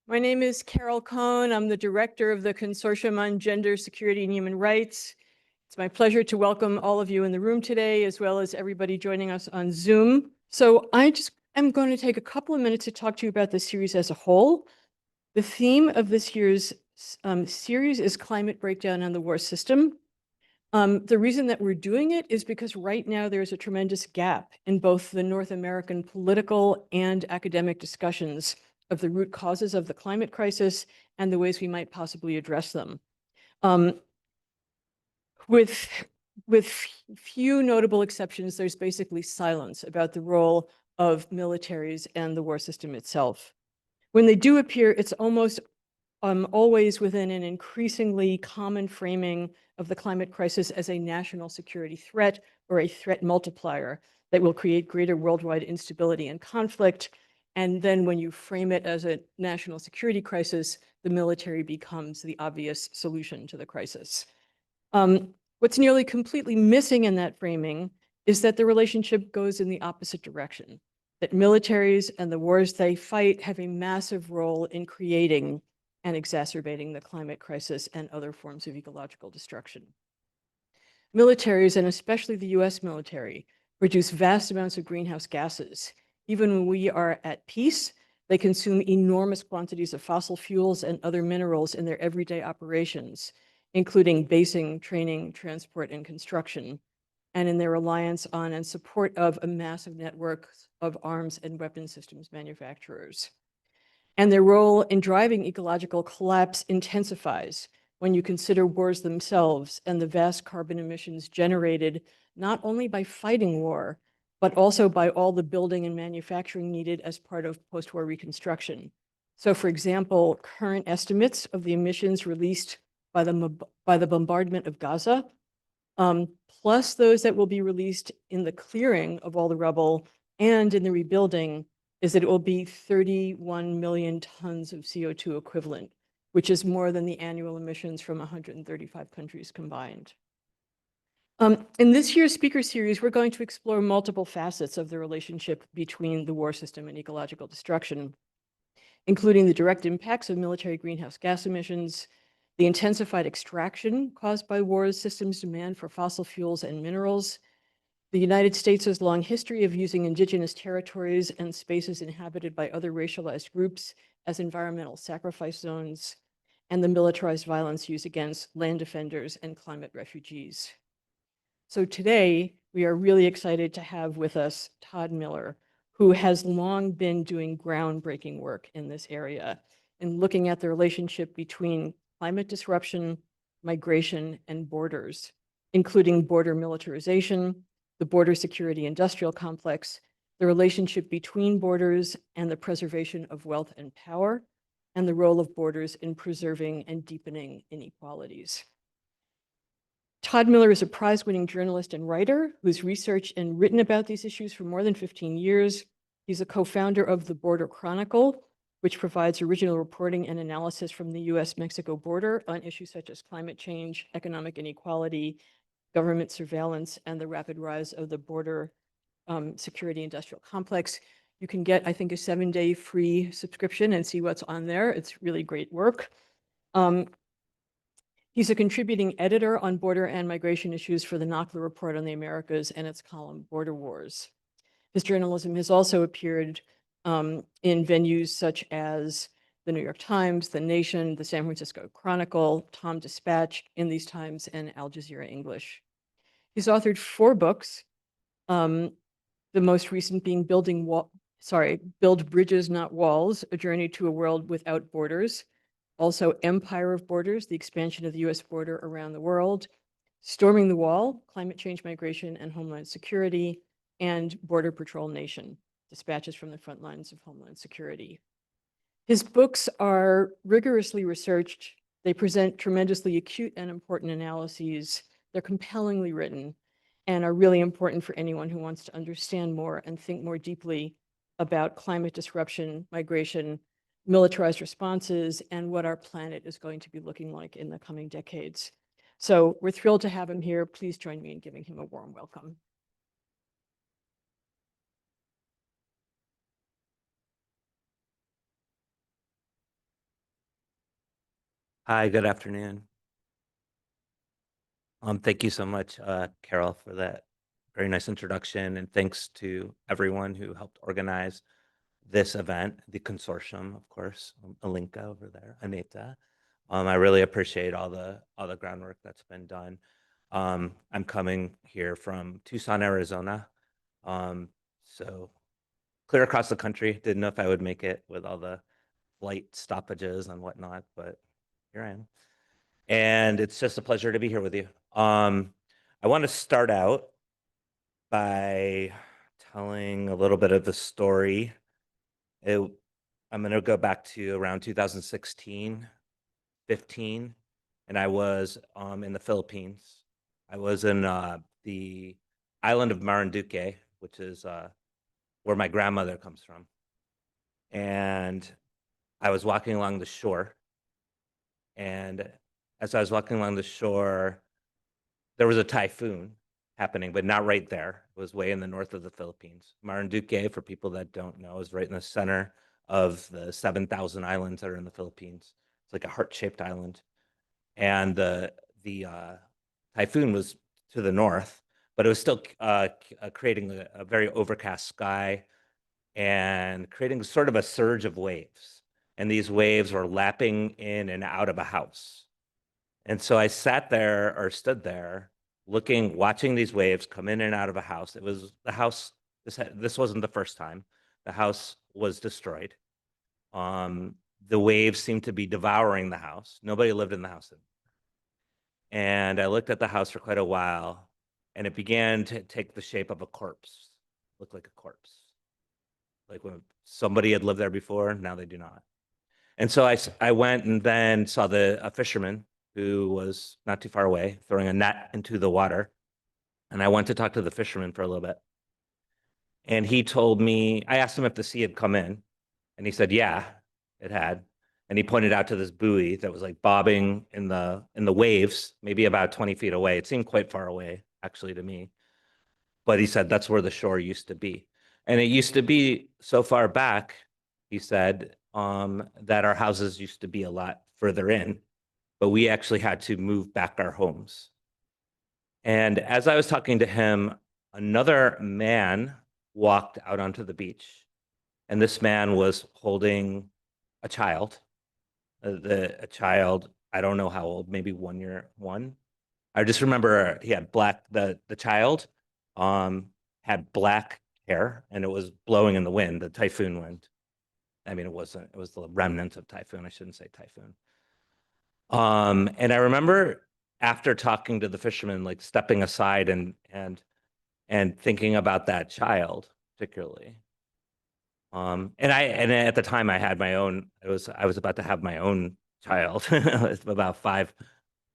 My name is Carol Cohn. I'm the director of the Consortium on Gender, Security, and Human Rights. It's my pleasure to welcome all of you in the room today, as well as everybody joining us on Zoom. So I just am going to take a couple of minutes to talk to you about the series as a whole. The theme of this year's series is climate breakdown and the war system. The reason that we're doing it is because right now there's a tremendous gap in both the North American political and academic discussions of the root causes of the climate crisis and the ways we might possibly address them. With few notable exceptions, there's basically silence about the role of militaries and the war system itself. When they do appear, it's almost always within an increasingly common framing of the climate crisis as a national security threat or a threat multiplier that will create greater worldwide instability and conflict. And then when you frame it as a national security crisis, the military becomes the obvious solution to the crisis. What's nearly completely missing in that framing is that the relationship goes in the opposite direction, that militaries and the wars they fight have a massive role in creating and exacerbating the climate crisis and other forms of ecological destruction. Militaries, and especially the US military, produce vast amounts of greenhouse gases. Even when we are at peace, they consume enormous quantities of fossil fuels and other minerals in their everyday operations, including basing, training, transport, and construction, and in their reliance on and support of a massive network of arms and weapon systems manufacturers. And their role in driving ecological collapse intensifies when you consider wars themselves and the vast carbon emissions generated not only by fighting war, but also by all the building and manufacturing needed as part of post-war reconstruction. So for example, current estimates of the emissions released by the bombardment of Gaza, plus those that will be released in the clearing of all the rubble and in the rebuilding, is that it will be 31 million tons of CO2 equivalent, which is more than the annual emissions from 135 countries combined. In this year's speaker series, we're going to explore multiple facets of the relationship between the war system and ecological destruction, including the direct impacts of military greenhouse gas emissions, the intensified extraction caused by war systems' demand for fossil fuels and minerals, the United States' long history of using indigenous territories and spaces inhabited by other racialized groups as environmental sacrifice zones, and the militarized violence used against land defenders and climate refugees. So today, we are really excited to have with us Todd Miller, who has long been doing groundbreaking work in this area and looking at the relationship between climate disruption, migration, and borders, including border militarization, the border security industrial complex, the relationship between borders and the preservation of wealth and power, and the role of borders in preserving and deepening inequalities. Todd Miller is a prize-winning journalist and writer who's researched and written about these issues for more than 15 years. He's a co-founder of The Border Chronicle, which provides original reporting and analysis from the US-Mexico border on issues such as climate change, economic inequality, government surveillance, and the rapid rise of the border security industrial complex. You can get, I think, a 7-day free subscription and see what's on there. It's really great work. He's a contributing editor on border and migration issues for the Knockler Report on the Americas and its column, Border Wars. His journalism has also appeared in venues such as the New York Times, The Nation, the San Francisco Chronicle, Tom Dispatch, In These Times, and Al Jazeera English. He's authored 4 books, the most recent being Build Bridges, Not Walls, A Journey to a World Without Borders. Also, Empire of Borders, the expansion of the US border around the world, Storming the Wall, Climate Change, Migration, and Homeland Security, and Border Patrol Nation, Dispatches from the Front Lines of Homeland Security. His books are rigorously researched. They present tremendously acute and important analyses. They're compellingly written and are really important for anyone who wants to understand more and think more deeply about climate disruption, migration, militarized responses, and what our planet is going to be looking like in the coming decades. So we're thrilled to have him here. Please join me in giving him a warm welcome. Hi, good afternoon. Thank you so much, Carol, for that very nice introduction, and thanks to everyone who helped organize this event, the consortium, of course, Alinka over there, Anita. I really appreciate all the groundwork that's been done. I'm coming here from Tucson, Arizona, so clear across the country. Didn't know if I would make it with all the flight stoppages and whatnot, but here I am. And it's just a pleasure to be here with you. I want to start out by telling a little bit of the story. I'm going to go back to around 2016, 15, and I was in the Philippines. I was in the island of Marinduque, which is where my grandmother comes from. And I was walking along the shore. And as I was walking along the shore, there was a typhoon happening, but not right there. It was way in the north of the Philippines. Marinduque, for people that don't know, is right in the center of the 7,000 islands that are in the Philippines. It's like a heart-shaped island. And the typhoon was to the north, but it was still creating a very overcast sky and creating sort of a surge of waves. And these waves were lapping in and out of a house. And so I sat there or stood there looking, watching these waves come in and out of a house. It was the house, this wasn't the first time. The house was destroyed. The waves seemed to be devouring the house. Nobody lived in the house anymore. And I looked at the house for quite a while, and it began to take the shape of a corpse, looked like a corpse. Like when somebody had lived there before, now they do not. And so I went and then saw a fisherman who was not too far away throwing a net into the water. And I went to talk to the fisherman for a little bit. And he told me, I asked him if the sea had come in. And he said, yeah, it had. And he pointed out to this buoy that was like bobbing in the waves, maybe about 20 feet away. It seemed quite far away, actually, to me. But he said that's where the shore used to be. And it used to be so far back, he said, that our houses used to be a lot further in, but we actually had to move back our homes. And as I was talking to him, another man walked out onto the beach. And this man was holding a child. A child, I don't know how old, maybe 1 year, one. I just remember he had the child had black hair and it was blowing in the wind, the typhoon wind. I mean, it was the remnants of typhoon. I shouldn't say typhoon. And I remember after talking to the fisherman, like stepping aside and thinking about that child particularly. And at the time I had my own, I was about to have my own child. It's about five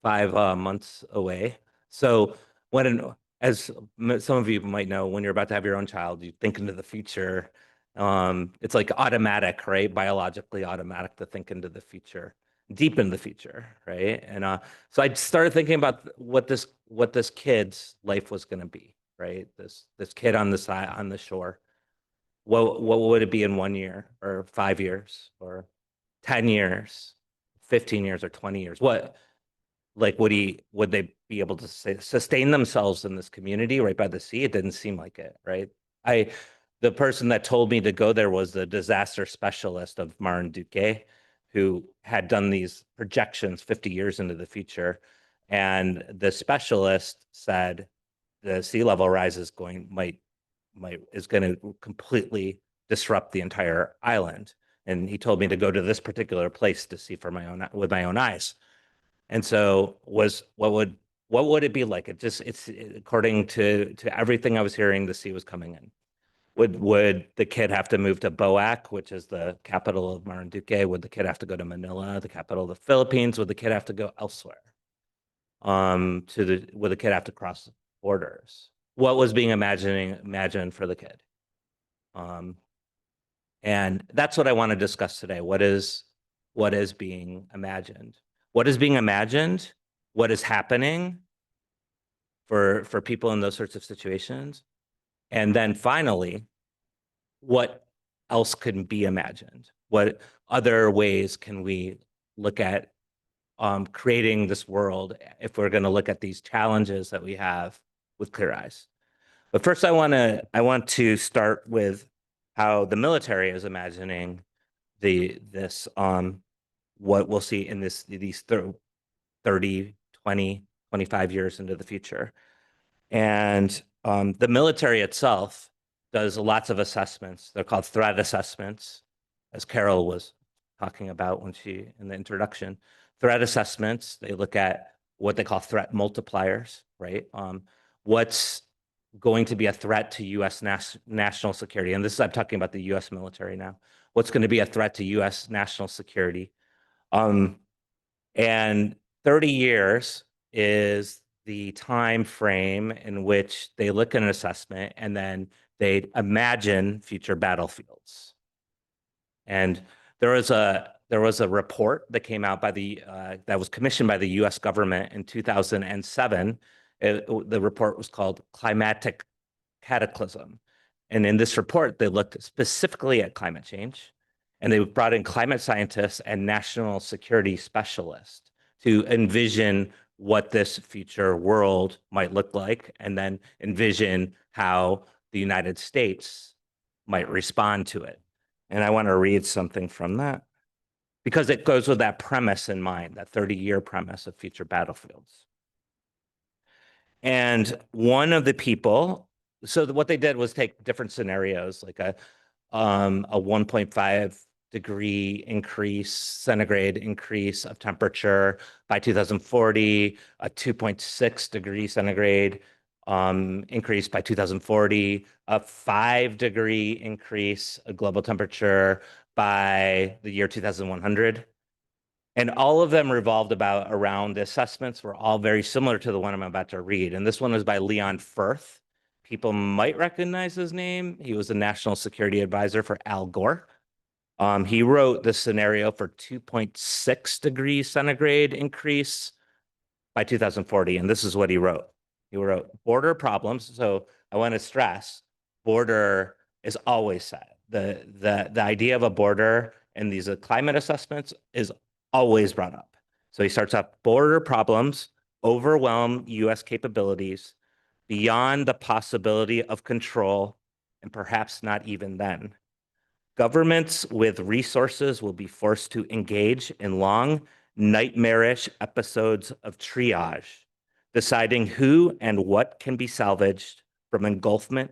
months away. So as some of you might know, when you're about to have your own child, you think into the future. It's like automatic, right? Biologically automatic to think into the future, deep in the future, right? And so I started thinking about what this kid's life was going to be, right? This kid on the side on the shore. What would it be in 1 year or 5 years or 10 years, 15 years or 20 years? What like would they be able to sustain themselves in this community right by the sea? It didn't seem like it, right? I the person that told me to go there was the disaster specialist of Marinduque, who had done these projections 50 years into the future. And the specialist said the sea level rise is going to completely disrupt the entire island. And he told me to go to this particular place to see with my own eyes. And so what would it be like? It's according to everything I was hearing, the sea was coming in. Would the kid have to move to Boac, which is the capital of Marinduque? Would the kid have to go to Manila, the capital of the Philippines? Would the kid have to go elsewhere? Would the kid have to cross borders? What was being imagined for the kid? And that's what I want to discuss today. What is being imagined? What is being imagined? What is happening for people in those sorts of situations? And then finally, what else can be imagined? What other ways can we look at creating this world if we're going to look at these challenges that we have with clear eyes. But first, I want to start with how the military is imagining this what we'll see in these 30, 20, 25 years into the future. And the military itself does lots of assessments. They're called threat assessments, as Carol was talking about in the introduction. Threat assessments, they look at what they call threat multipliers, right? What's going to be a threat to U.S. national security? And I'm talking about the U.S. military now. What's going to be a threat to U.S. national security? And 30 years is the time frame in which they look at an assessment and then they imagine future battlefields. And there was a report that came out that was commissioned by the U.S. government in 2007. The report was called Climatic Cataclysm. And in this report, they looked specifically at climate change, and they brought in climate scientists and national security specialists to envision what this future world might look like, and then envision how the United States might respond to it. And I want to read something from that because it goes with that premise in mind, that 30-year premise of future battlefields. And one of the people, so what they did was take different scenarios, like a 1.5 degree increase, centigrade increase of temperature by 2040, a 2.6 degree centigrade increase by 2040, a 5 degree increase of global temperature by the year 2100. And all of them revolved around the assessments were all very similar to the one I'm about to read. And this one was by Leon Firth. People might recognize his name. He was a national security advisor for Al Gore. He wrote the scenario for 2.6 degrees centigrade increase by 2040. And this is what he wrote. He wrote, border problems. So I want to stress, border is always set. The idea of a border in these climate assessments is always brought up. So he starts off, border problems overwhelm U.S. capabilities beyond the possibility of control, and perhaps not even then. Governments with resources will be forced to engage in long, nightmarish episodes of triage, deciding who and what can be salvaged from engulfment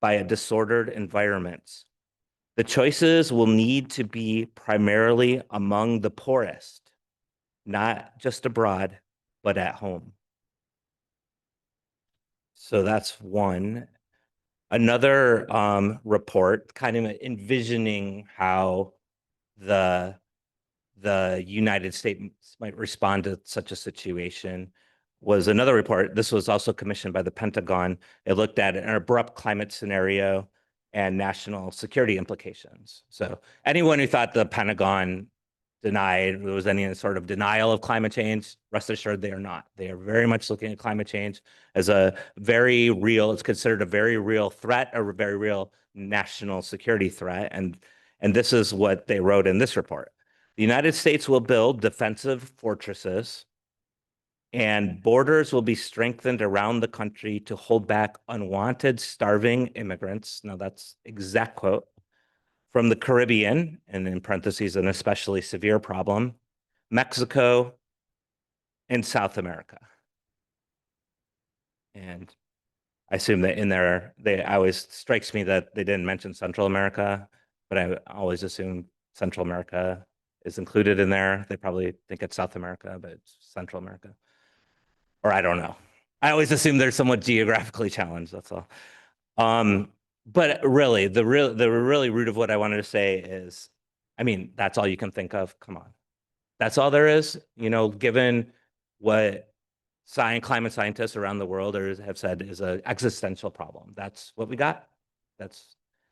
by a disordered environment. The choices will need to be primarily among the poorest, not just abroad, but at home. So that's one. Another report kind of envisioning how the United States might respond to such a situation was another report. This was also commissioned by the Pentagon. It looked at an abrupt climate scenario and national security implications. So anyone who thought the Pentagon denied there was any sort of denial of climate change, rest assured they are not. They are very much looking at climate change as a very real, it's considered a very real threat, a very real national security threat. And this is what they wrote in this report. The United States will build defensive fortresses and borders will be strengthened around the country to hold back unwanted, starving immigrants. Now that's exact quote from the Caribbean, and in parentheses, an especially severe problem, Mexico, and South America. And I assume that in there, always strikes me that they didn't mention Central America, but I always assume Central America is included in there. They probably think it's South America, but it's Central America. Or I don't know. I always assume they're somewhat geographically challenged, that's all. But really, the really root of what I wanted to say is, I mean, that's all you can think of. Come on. That's all there is, given what climate scientists around the world have said is an existential problem. That's what we got.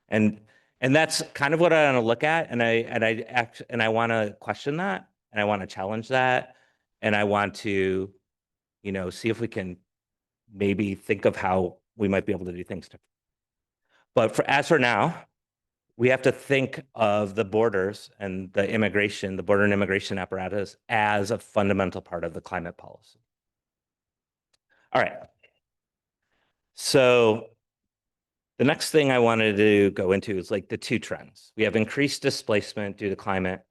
And that's kind of what I want to look at. And I want to question that, and I want to challenge that, and I want to, see if we can maybe think of how we might be able to do things different. But as for now, we have to think of the borders and the border and immigration apparatus as a fundamental part of the climate policy. All right. So the next thing I wanted to go into is like the two trends. We have increased displacement due to climate,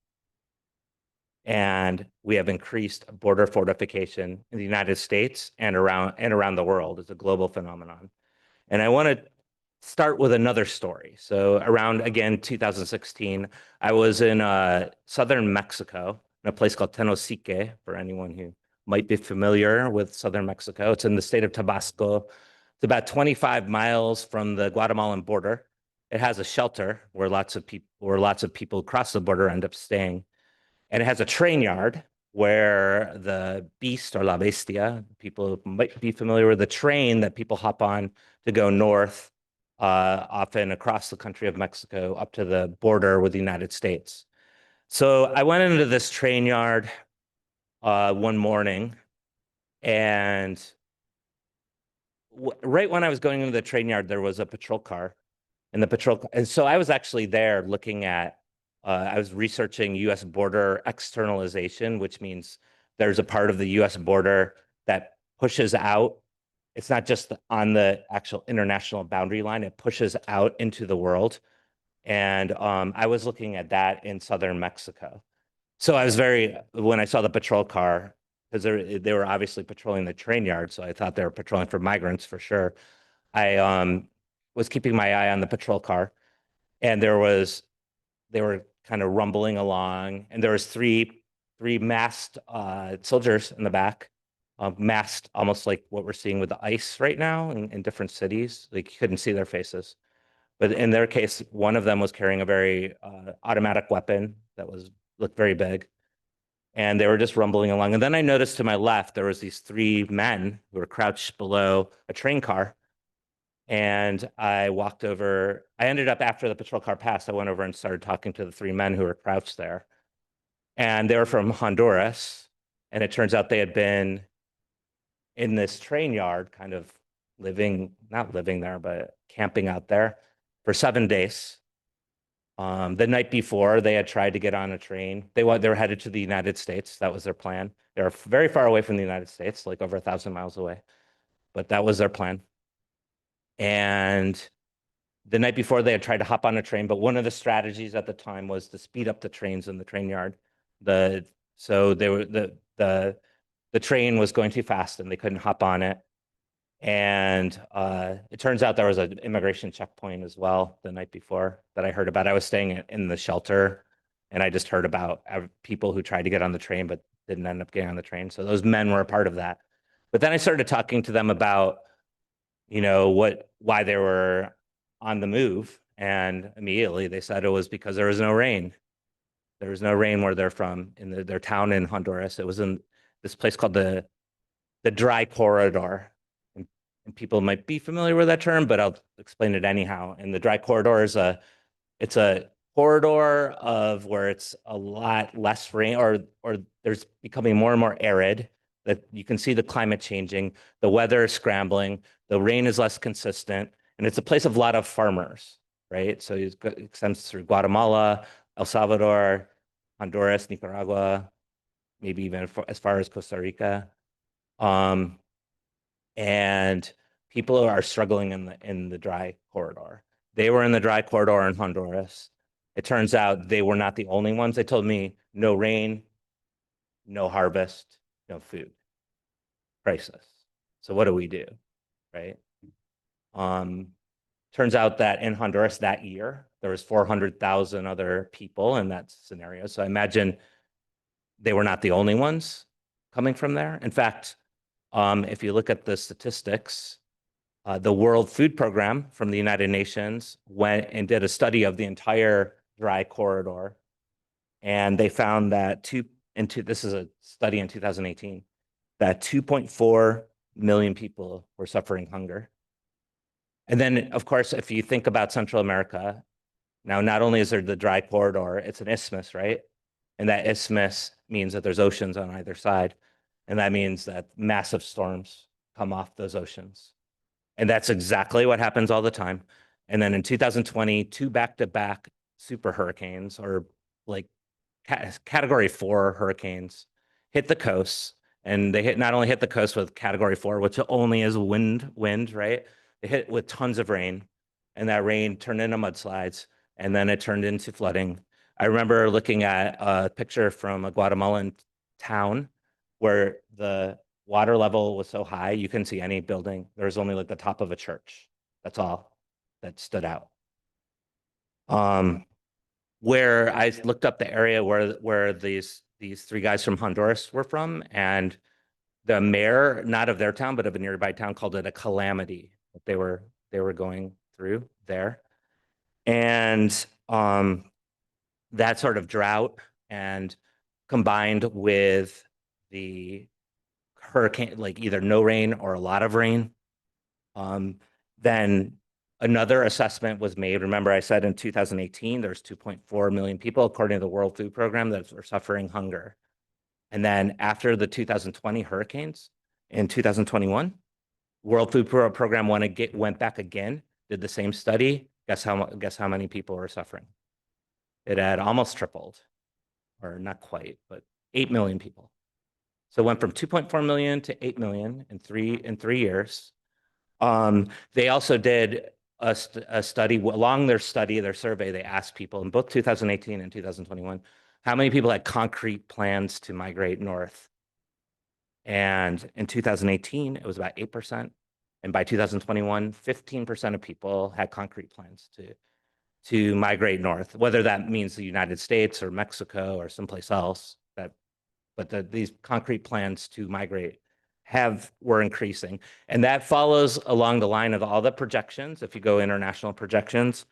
and we have increased border fortification in the United States and around the world. It's a global phenomenon. And I want to start with another story. So around, again, 2016, I was in southern Mexico, in a place called Tenosique, for anyone who might be familiar with southern Mexico. It's in the state of Tabasco. It's about 25 miles from the Guatemalan border. It has a shelter where lots of people across the border end up staying. And it has a train yard where the beast, or La Bestia, people might be familiar with the train that people hop on to go north, often across the country of Mexico up to the border with the United States. So I went into this train yard one morning, and right when I was going into the train yard, there was a patrol car. And so I was actually there looking at, I was researching US border externalization, which means there's a part of the US border that pushes out. It's not just on the actual international boundary line, it pushes out into the world. And I was looking at that in southern Mexico. So I was when I saw the patrol car, because they were obviously patrolling the train yard, so I thought they were patrolling for migrants for sure. I was keeping my eye on the patrol car, and they were kind of rumbling along, and there was three masked soldiers in the back, masked almost like what we're seeing with the ICE right now in different cities. Like you couldn't see their faces. But in their case, one of them was carrying a very automatic weapon that looked very big. And they were just rumbling along. And then I noticed to my left, there was these three men who were crouched below a train car. And I walked over. I ended up, after the patrol car passed, I went over and started talking to the three men who were crouched there. And they were from Honduras. And it turns out they had been in this train yard, kind of not living there, but camping out there for 7 days. The night before, they had tried to get on a train. They were headed to the United States. That was their plan. They were very far away from the United States, like over 1,000 miles away. But that was their plan. And the night before, they had tried to hop on a train, but one of the strategies at the time was to speed up the trains in the train yard. So the train was going too fast and they couldn't hop on it. And it turns out there was an immigration checkpoint as well the night before that I heard about. I was staying in the shelter, and I just heard about people who tried to get on the train but didn't end up getting on the train. So those men were a part of that. But then I started talking to them about, why they were on the move. And immediately they said it was because there was no rain. There was no rain where they're from, in their town in Honduras. It was in this place called the dry corridor. And people might be familiar with that term, but I'll explain it anyhow. And the dry corridor is it's a corridor of where it's a lot less rain, or there's becoming more and more arid, that you can see the climate changing, the weather is scrambling, the rain is less consistent, and it's a place of a lot of farmers, right? So it extends through Guatemala, El Salvador, Honduras, Nicaragua, maybe even as far as Costa Rica. And people are struggling in the dry corridor. They were in the dry corridor in Honduras. It turns out they were not the only ones. They told me no rain, no harvest, no food. Crisis. So what do we do, right? Turns out that in Honduras that year, there was 400,000 other people in that scenario. So I imagine they were not the only ones coming from there. In fact, if you look at the statistics, the World Food Program from the United Nations went and did a study of the entire dry corridor. And they found that this is a study in 2018, that 2.4 million people were suffering hunger. And then, of course, if you think about Central America, now not only is there the dry corridor, it's an isthmus, right? And that isthmus means that there's oceans on either side. And that means that massive storms come off those oceans. And that's exactly what happens all the time. And then in 2020, 2 back-to-back super hurricanes, or like category 4 hurricanes, hit the coast. And they not only hit the coast with category 4, which only is wind, right? They hit with tons of rain, and that rain turned into mudslides, and then it turned into flooding. I remember looking at a picture from a Guatemalan town where the water level was so high you couldn't see any building. There was only like the top of a church. That's all that stood out. Where I looked up the area where these three guys from Honduras were from, and the mayor, not of their town, but of a nearby town, called it a calamity that they were going through there. And that sort of drought, and combined with the hurricane, like either no rain or a lot of rain, then another assessment was made. Remember, I said in 2018, there's 2.4 million people, according to the World Food Program, that are suffering hunger. And then after the 2020 hurricanes in 2021, World Food Program went back again, did the same study. Guess how many people were suffering? It had almost tripled, or not quite, but 8 million people. So it went from 2.4 million to 8 million in 3 years. They also did a study. Along their survey, they asked people in both 2018 and 2021, how many people had concrete plans to migrate north? And in 2018, it was about 8%. And by 2021, 15% of people had concrete plans to migrate north, whether that means the United States or Mexico or someplace else. But these concrete plans to migrate were increasing. And that follows along the line of all the projections. If you go international projections,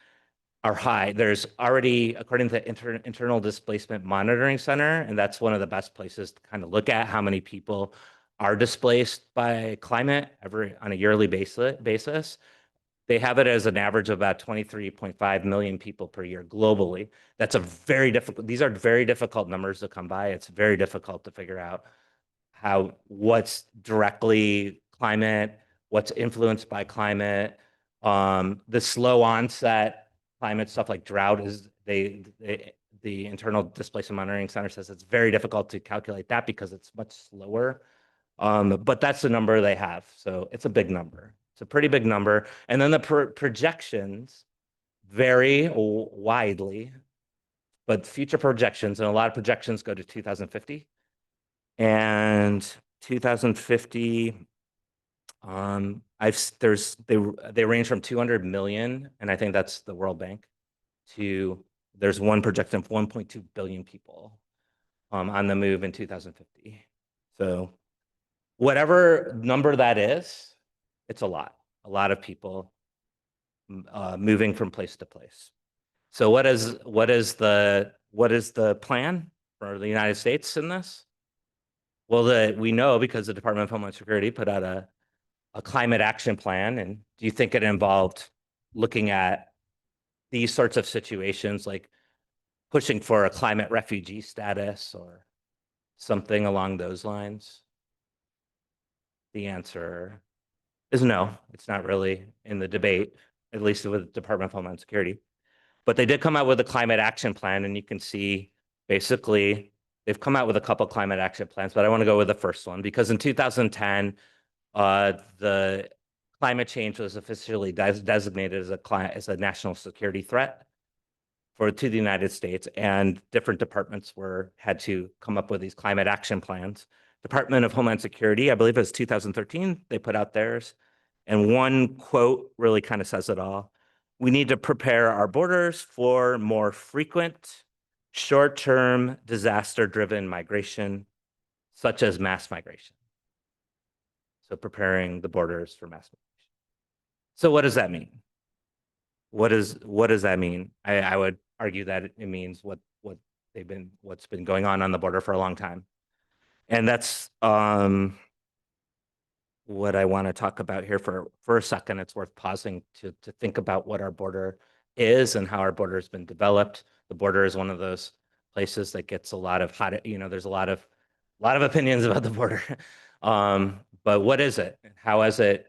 are high. There's already, according to the Internal Displacement Monitoring Center, and that's one of the best places to kind of look at how many people are displaced by climate on a yearly basis. They have it as an average of about 23.5 million people per year globally. These are very difficult numbers to come by. It's very difficult to figure out what's directly climate, what's influenced by climate. The slow onset climate stuff like drought the Internal Displacement Monitoring Center says it's very difficult to calculate that because it's much slower. But that's the number they have. So it's a big number. It's a pretty big number. And then the projections vary widely, but future projections, and a lot of projections go to 2050. And 2050, they range from 200 million, and I think that's the World Bank, to there's one projection of 1.2 billion people on the move in 2050. So whatever number that is, it's a lot of people moving from place to place. So what is the plan for the United States in this? Well, we know because the Department of Homeland Security put out a climate action plan. And do you think it involved looking at these sorts of situations, like pushing for a climate refugee status or something along those lines? The answer is no. It's not really in the debate, at least with the Department of Homeland Security. But they did come out with a climate action plan, and you can see basically they've come out with a couple climate action plans, but I want to go with the first one because in 2010, the climate change was officially designated as a national security threat to the United States, and different departments had to come up with these climate action plans. Department of Homeland Security, I believe it was 2013, they put out theirs. And one quote really kind of says it all. We need to prepare our borders for more frequent, short-term, disaster-driven migration, such as mass migration. So preparing the borders for mass migration. So what does that mean? What does that mean? I would argue that it means what's been going on the border for a long time. And that's what I want to talk about here for a second. It's worth pausing to think about what our border is and how our border has been developed. The border is one of those places that gets a lot of there's a lot of opinions about the border. But what is it? How has it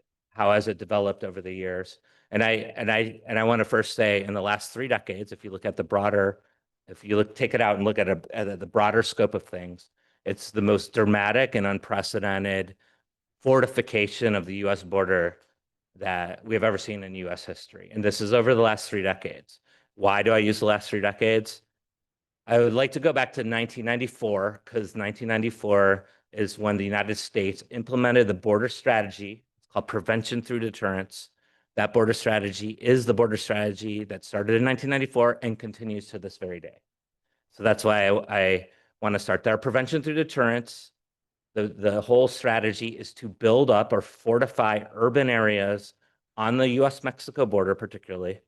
developed over the years? And I want to first say, in the last 3 decades, if you look at the broader, take it out and look at the broader scope of things, it's the most dramatic and unprecedented fortification of the U.S. border that we have ever seen in U.S. history. And this is over the last 3 decades. Why do I use the last 3 decades? I would like to go back to 1994, because 1994 is when the United States implemented the border strategy. It's called prevention through deterrence. That border strategy is the border strategy that started in 1994 and continues to this very day. So that's why I want to start there. Prevention through deterrence. The whole strategy is to build up or fortify urban areas on the US-Mexico border, particularly,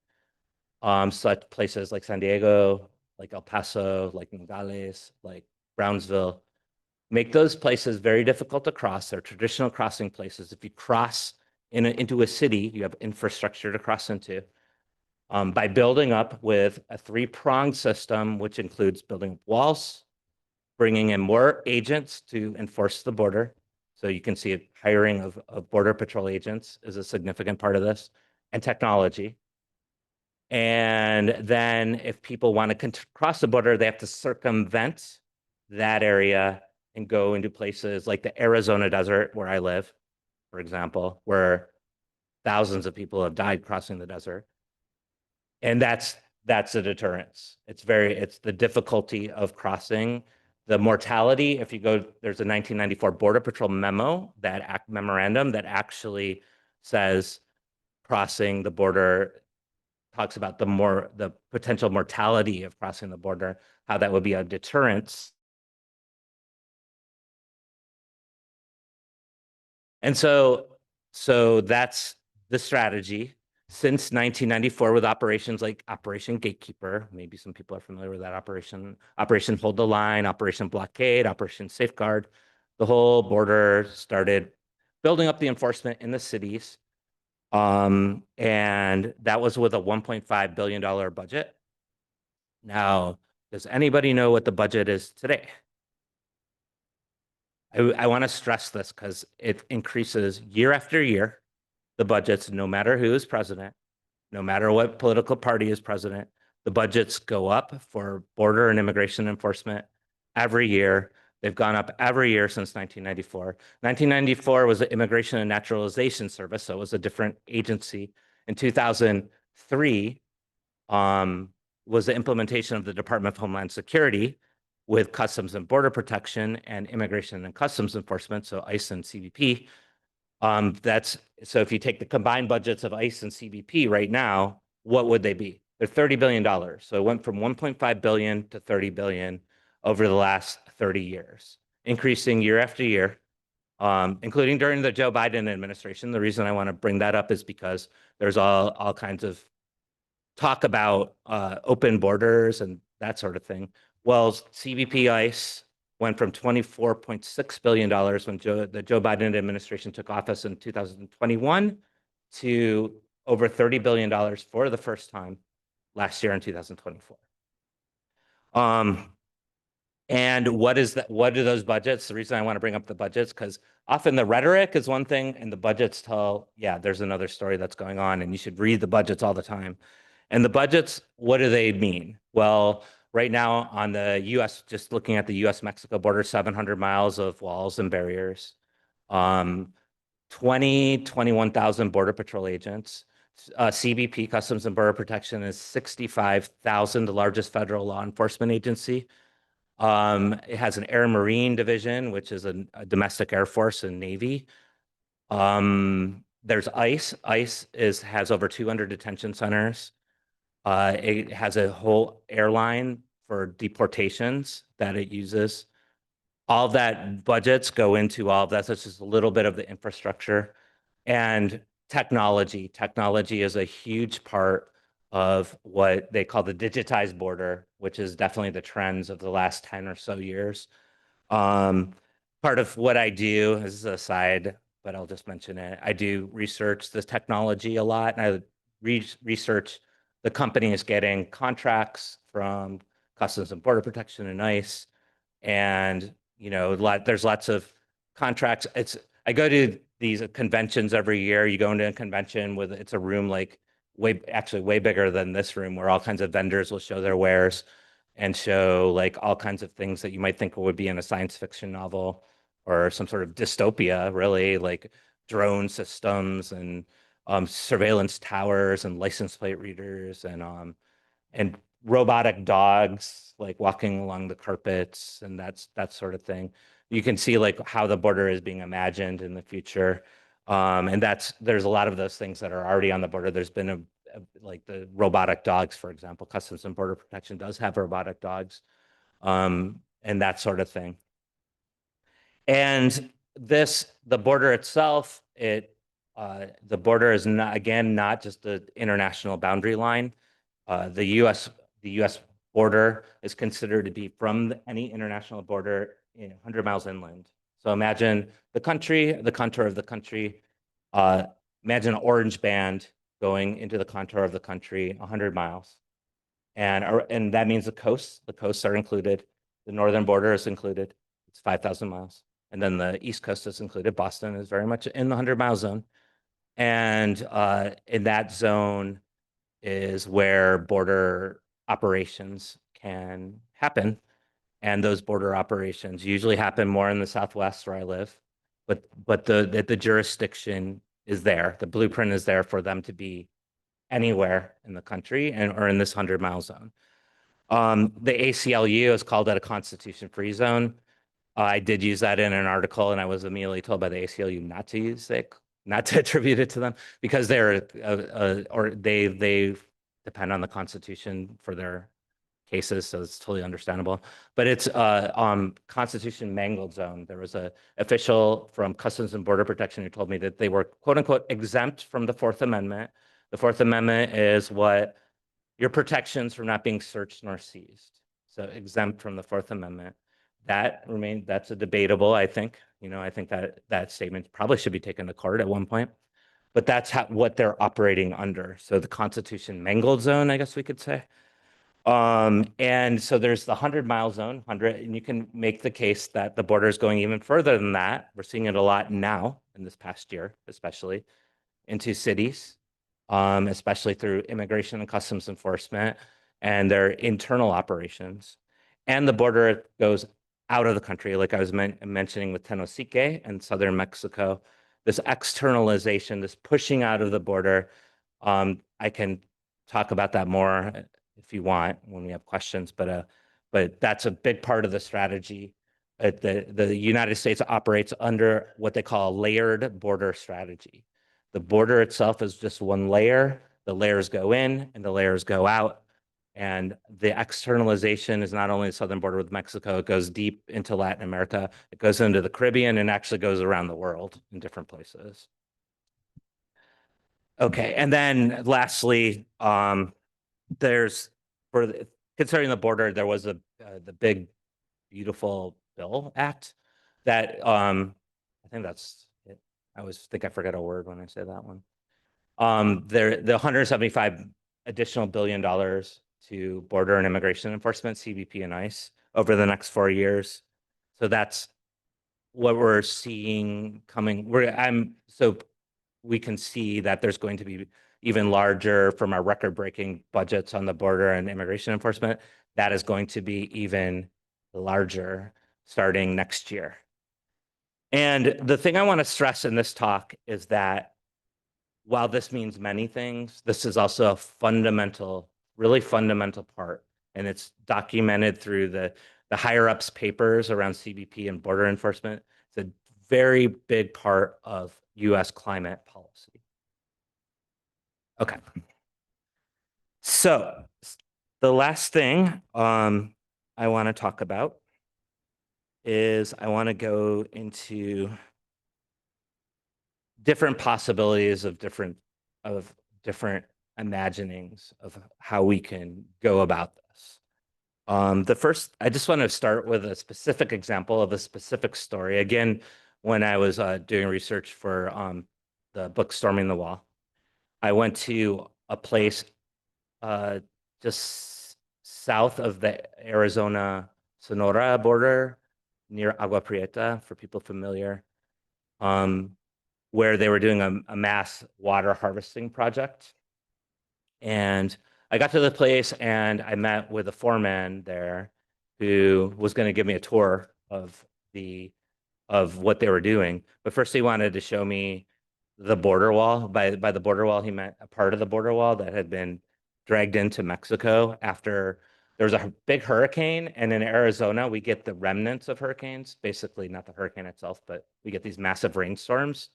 such places like San Diego, like El Paso, like Nogales, like Brownsville. Make those places very difficult to cross. They're traditional crossing places. If you cross into a city, you have infrastructure to cross into. By building up with a 3-pronged system, which includes building up walls, bringing in more agents to enforce the border. So you can see hiring of Border Patrol agents is a significant part of this, and technology. And then if people want to cross the border, they have to circumvent that area and go into places like the Arizona desert, where I live, for example, where thousands of people have died crossing the desert. And that's a deterrence. It's the difficulty of crossing. The mortality, if you go, there's a 1994 Border Patrol memo, memorandum that actually says crossing the border, talks about the potential mortality of crossing the border, how that would be a deterrence. And so that's the strategy since 1994 with operations like Operation Gatekeeper. Maybe some people are familiar with that operation. Operation Hold the Line, Operation Blockade, Operation Safeguard. The whole border started building up the enforcement in the cities. And that was with a $1.5 billion budget. Now, does anybody know what the budget is today? I want to stress this because it increases year after year, the budgets, no matter who is president, no matter what political party is president, the budgets go up for border and immigration enforcement every year. They've gone up every year since 1994. 1994 was the Immigration and Naturalization Service, so it was a different agency. In 2003, was the implementation of the Department of Homeland Security with Customs and Border Protection and Immigration and Customs Enforcement, so ICE and CBP. So if you take the combined budgets of ICE and CBP right now, what would they be? They're $30 billion. So it went from 1.5 billion to 30 billion over the last 30 years, increasing year after year, including during the Joe Biden administration. The reason I want to bring that up is because there's all kinds of talk about open borders and that sort of thing. Well, CBP ICE went from $24.6 billion when the Joe Biden administration took office in 2021 to over $30 billion for the first time last year in 2024. And what is that? What are those budgets? The reason I want to bring up the budgets, because often the rhetoric is one thing and the budgets tell, yeah, there's another story that's going on and you should read the budgets all the time. And the budgets, what do they mean? Well, right now on the US, just looking at the US-Mexico border, 700 miles of walls and barriers, 21,000 Border Patrol agents. CBP, Customs and Border Protection, is 65,000, the largest federal law enforcement agency. It has an Air Marine division, which is a domestic Air Force and Navy. There's ICE. ICE has over 200 detention centers. It has a whole airline for deportations that it uses. All that budgets go into all of that. So it's just a little bit of the infrastructure and technology. Technology is a huge part of what they call the digitized border, which is definitely the trends of the last 10 or so years. Part of what I do, this is a side, but I'll just mention it. I do research this technology a lot, and I research the companies getting contracts from Customs and Border Protection and ICE. And, there's lots of contracts. I go to these conventions every year. You go into a convention it's a room like actually way bigger than this room, where all kinds of vendors will show their wares and show like all kinds of things that you might think would be in a science fiction novel or some sort of dystopia, really, like drone systems and surveillance towers and license plate readers and robotic dogs like walking along the carpets and that sort of thing. You can see like how the border is being imagined in the future. And there's a lot of those things that are already on the border. There's been like the robotic dogs, for example. Customs and Border Protection does have robotic dogs, and that sort of thing. And the border itself, the border is not, again, not just the international boundary line. The U.S. border is considered to be from any international border 100 miles inland. So imagine the country, the contour of the country. Imagine an orange band going into the contour of the country 100 miles. And that means the coasts are included. The northern border is included. It's 5,000 miles. And then the East Coast is included. Boston is very much in the 100-mile zone. And in that zone is where border operations can happen. And those border operations usually happen more in the Southwest where I live. But the jurisdiction is there. The blueprint is there for them to be anywhere in the country or in this 100-mile zone. The ACLU has called it a constitution-free zone. I did use that in an article, and I was immediately told by the ACLU not to use it, not to attribute it to them, because they depend on the Constitution for their cases, so it's totally understandable. But it's Constitution mangled zone. There was an official from Customs and Border Protection who told me that they were quote unquote exempt from the Fourth Amendment. The Fourth Amendment is what your protections from not being searched nor seized. So exempt from the Fourth Amendment. That's a debatable, I think. I think that statement probably should be taken to court at one point. But that's what they're operating under. So the Constitution mangled zone, I guess we could say. And so there's the 100-mile zone, and you can make the case that the border is going even further than that. We're seeing it a lot now in this past year, especially into cities, especially through immigration and customs enforcement and their internal operations. And the border goes out of the country, like I was mentioning with Tenosique and southern Mexico. This externalization, this pushing out of the border. I can talk about that more if you want when we have questions, but that's a big part of the strategy. The United States operates under what they call a layered border strategy. The border itself is just one layer. The layers go in and the layers go out. And the externalization is not only the southern border with Mexico, it goes deep into Latin America, it goes into the Caribbean, and actually goes around the world in different places. Okay, and then lastly, concerning the border, there was the big, beautiful bill act that I think that's it. I always think I forget a word when I say that one. The 175 additional $1 billion to border and immigration enforcement, CBP and ICE, over the next 4 years. So that's what we're seeing coming. So we can see that there's going to be even larger from our record-breaking budgets on the border and immigration enforcement. That is going to be even larger starting next year. And the thing I want to stress in this talk is that while this means many things, this is also a fundamental, really fundamental part. And it's documented through the higher-ups papers around CBP and border enforcement. It's a very big part of US climate policy. Okay. So the last thing I want to talk about is I want to go into different possibilities of different imaginings of how we can go about this. The first, I just want to start with a specific example of a specific story. Again, when I was doing research for the book Storming the Wall, I went to a place just south of the Arizona-Sonora border near Agua Prieta, for people familiar, where they were doing a mass water harvesting project. And I got to the place and I met with a foreman there who was going to give me a tour of what they were doing. But first he wanted to show me the border wall. By the border wall, he meant a part of the border wall that had been dragged into Mexico after there was a big hurricane. And in Arizona, we get the remnants of hurricanes, basically not the hurricane itself, but we get these massive rainstorms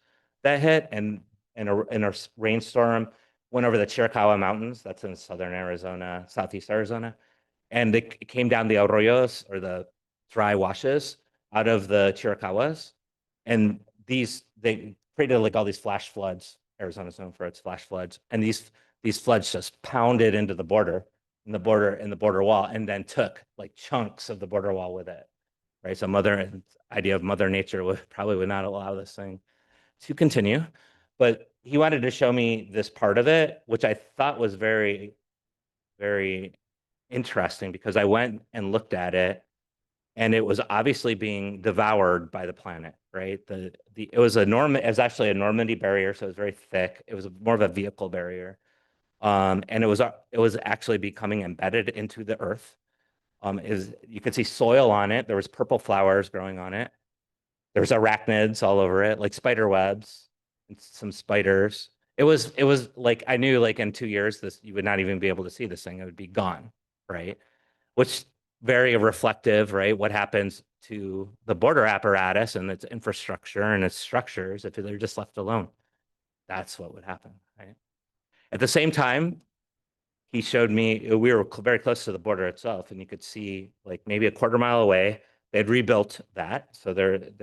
that hit. And in a rainstorm went over the Chiricahua Mountains. That's in southern Arizona, southeast Arizona. And it came down the arroyos, or the dry washes, out of the Chiricahuas. And they created like all these flash floods. Arizona's known for its flash floods. And these floods just pounded into the border, in the border wall, and then took like chunks of the border wall with it. Right. So idea of Mother Nature would not allow this thing to continue. But he wanted to show me this part of it, which I thought was very, very interesting, because I went and looked at it and it was obviously being devoured by the planet, right? It was actually a Normandy barrier, so it was very thick. It was more of a vehicle barrier. And it was actually becoming embedded into the earth. You could see soil on it. There was purple flowers growing on it. There's arachnids all over it, like spider webs and some spiders. It was like, I knew like in 2 years you would not even be able to see this thing. It would be gone, right? Which very reflective, right? What happens to the border apparatus and its infrastructure and its structures if they're just left alone? That's what would happen, right? At the same time, he showed me, we were very close to the border itself, and you could see like maybe a quarter mile away, they had rebuilt that. So it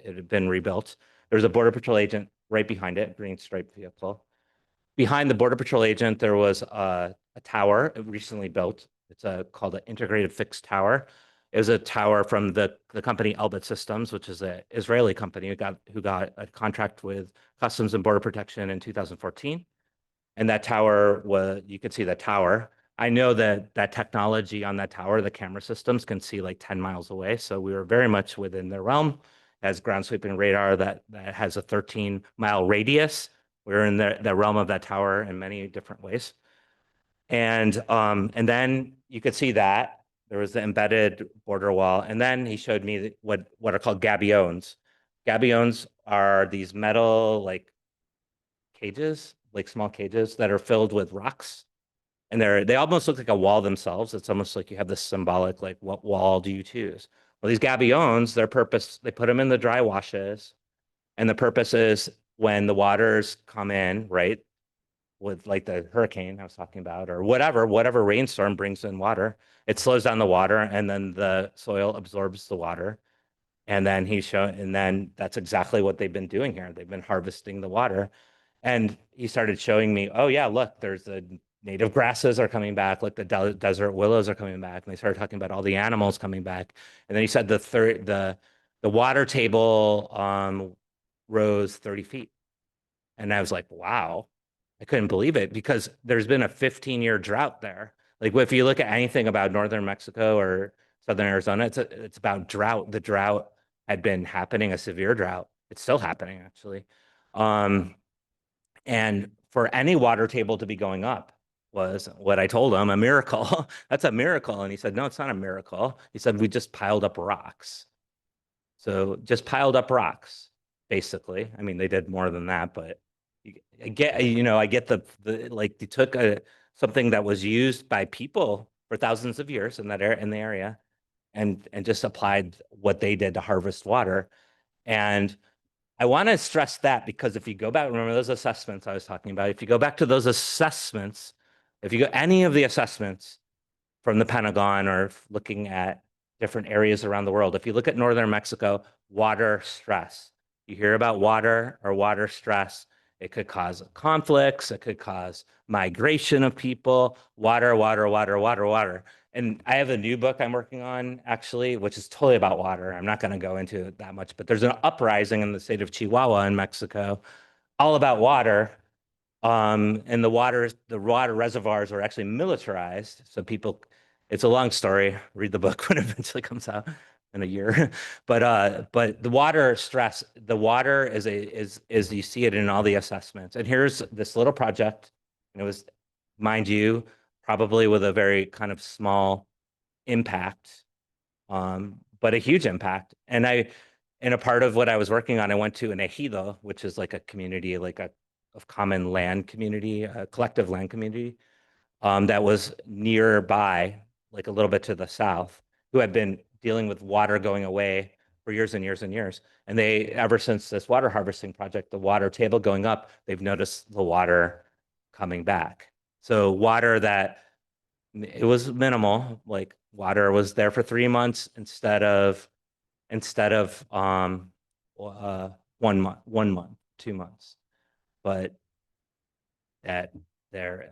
had been rebuilt. There was a Border Patrol agent right behind it, green striped vehicle. Behind the Border Patrol agent, there was a tower recently built. It's called an integrated fixed tower. It was a tower from the company Elbit Systems, which is an Israeli company who got a contract with Customs and Border Protection in 2014. And that tower you could see the tower. I know that technology on that tower, the camera systems can see like 10 miles away. So we were very much within their realm. Has ground sweeping radar that has a 13-mile radius. We're in the realm of that tower in many different ways. And then you could see that there was the embedded border wall. And then he showed me what are called gabions. Gabions are these metal like cages, like small cages that are filled with rocks. And they almost look like a wall themselves. It's almost like you have this symbolic, like, what wall do you choose? Well, these gabions, they put them in the dry washes. And the purpose is when the waters come in, right, with like the hurricane I was talking about, or whatever rainstorm brings in water, it slows down the water, and then the soil absorbs the water. And then that's exactly what they've been doing here. They've been harvesting the water. And he started showing me, oh yeah, look, there's the native grasses are coming back, like the desert willows are coming back. And they started talking about all the animals coming back. And then he said the water table rose 30 feet. And I was like, wow, I couldn't believe it, because there's been a 15-year drought there. Like if you look at anything about northern Mexico or southern Arizona, it's about drought. The drought had been happening, a severe drought. It's still happening, actually. And for any water table to be going up was, what I told him, a miracle. That's a miracle. And he said, no, it's not a miracle. He said, we just piled up rocks. So just piled up rocks, basically. I mean, they did more than that, but I get the like they took something that was used by people for thousands of years in the area, and just applied what they did to harvest water. And I want to stress that, because if you go back, remember those assessments I was talking about, if you go back to those assessments, if you go any of the assessments from the Pentagon, or looking at different areas around the world, if you look at northern Mexico, water stress, you hear about water or water stress, it could cause conflicts, it could cause migration of people, water, water, water, water, water. And I have a new book I'm working on, actually, which is totally about water. I'm not going to go into it that much, but there's an uprising in the state of Chihuahua in Mexico, all about water. And the water reservoirs are actually militarized. So it's a long story. Read the book when it eventually comes out in a year. But the water stress, the water is you see it in all the assessments. And here's this little project, and it was mind you, probably with a very kind of small impact, but a huge impact. And a part of what I was working on, I went to an ejido, which is like a community, like a of common land community, a collective land community, that was nearby, like a little bit to the south, who had been dealing with water going away for years and years and years. And they, ever since this water harvesting project, the water table going up, they've noticed the water coming back. So water that it was minimal, like water was there for 3 months instead of 1 month, 2 months. But that there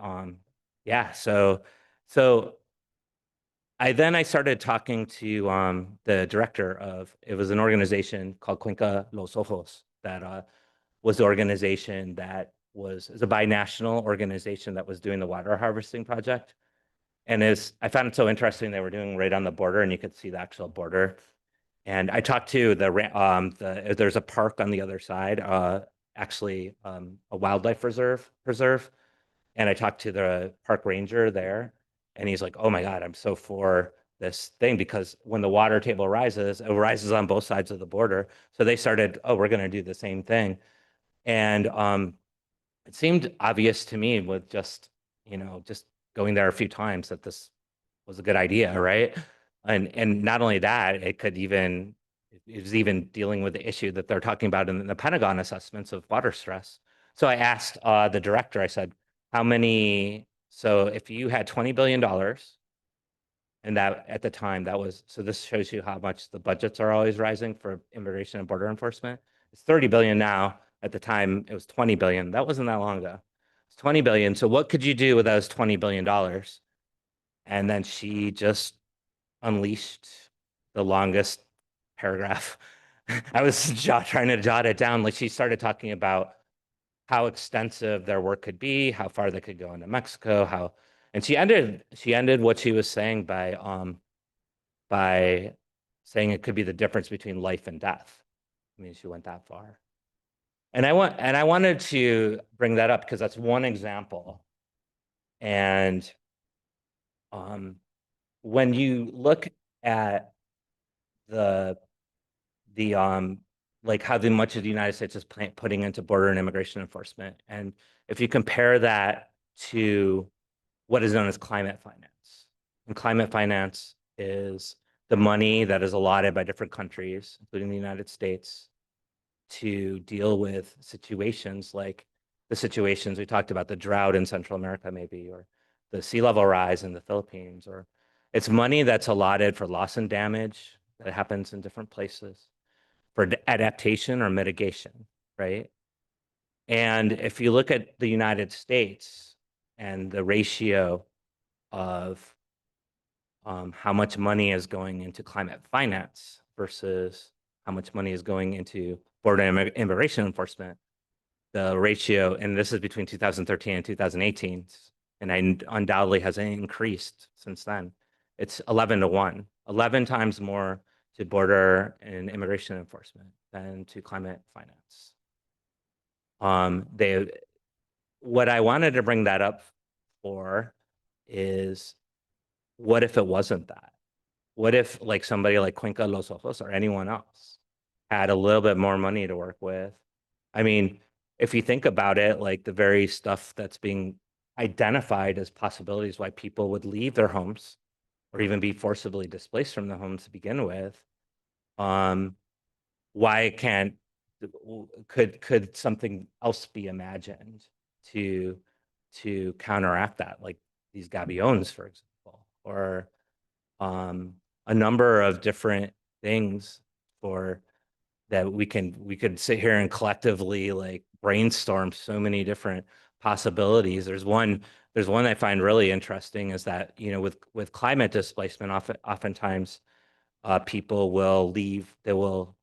yeah, so I started talking to the director of, it was an organization called Cuenca Los Ojos that was the organization that is a binational organization that was doing the water harvesting project. And I found it so interesting, they were doing right on the border, and you could see the actual border. And I talked to there's a park on the other side, actually a wildlife preserve. And I talked to the park ranger there, and he's like, "Oh my God, I'm so for this thing, because when the water table rises, it rises on both sides of the border." So they started, "Oh, we're going to do the same thing." And it seemed obvious to me with just going there a few times that this was a good idea, right? And not only that, it was even dealing with the issue that they're talking about in the Pentagon assessments of water stress. So I asked the director, I said, so if you had $20 billion, and that at the time so this shows you how much the budgets are always rising for immigration and border enforcement. It's 30 billion now. At the time, it was 20 billion. That wasn't that long ago. It's 20 billion. So what could you do with those $20 billion? And then she just unleashed the longest paragraph. I was trying to jot it down. Like, she started talking about how extensive their work could be, how far they could go into Mexico, and she ended what she was saying by saying it could be the difference between life and death. I mean, she went that far. And I wanted to bring that up because that's one example. And when you look at the like how much of the United States is putting into border and immigration enforcement, and if you compare that to what is known as climate finance, and climate finance is the money that is allotted by different countries, including the United States, to deal with situations like the situations we talked about, the drought in Central America, maybe, or the sea level rise in the Philippines, or it's money that's allotted for loss and damage that happens in different places, for adaptation or mitigation, right? And if you look at the United States and the ratio of how much money is going into climate finance versus how much money is going into border and immigration enforcement, the ratio, and this is between 2013 and 2018, and undoubtedly has increased since then. It's 11-1, 11 times more to border and immigration enforcement than to climate finance. What I wanted to bring that up for is, what if it wasn't that? What if like somebody like Cuenca Los Ojos or anyone else had a little bit more money to work with? I mean, if you think about it, like the very stuff that's being identified as possibilities why people would leave their homes or even be forcibly displaced from the homes to begin with, why could something else be imagined to counteract that, like these gabions, for example, or a number of different things for that we could sit here and collectively like brainstorm so many different possibilities. There's one I find really interesting, is that, with climate displacement, oftentimes people will leave, people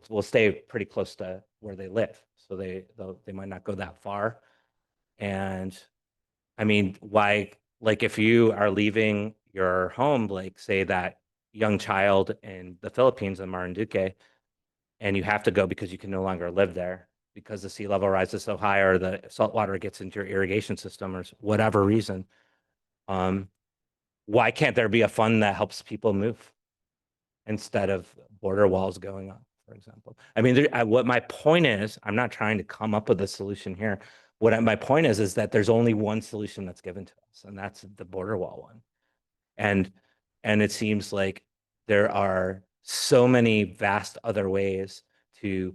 will stay pretty close to where they live. So they might not go that far. And I mean, why, like if you are leaving your home, like say that young child in the Philippines in Marinduque, and you have to go because you can no longer live there, because the sea level rises so high or the salt water gets into your irrigation system or whatever reason, why can't there be a fund that helps people move instead of border walls going up, for example? I mean, what my point is, I'm not trying to come up with a solution here. My point is that there's only one solution that's given to us, and that's the border wall one. And it seems like there are so many vast other ways to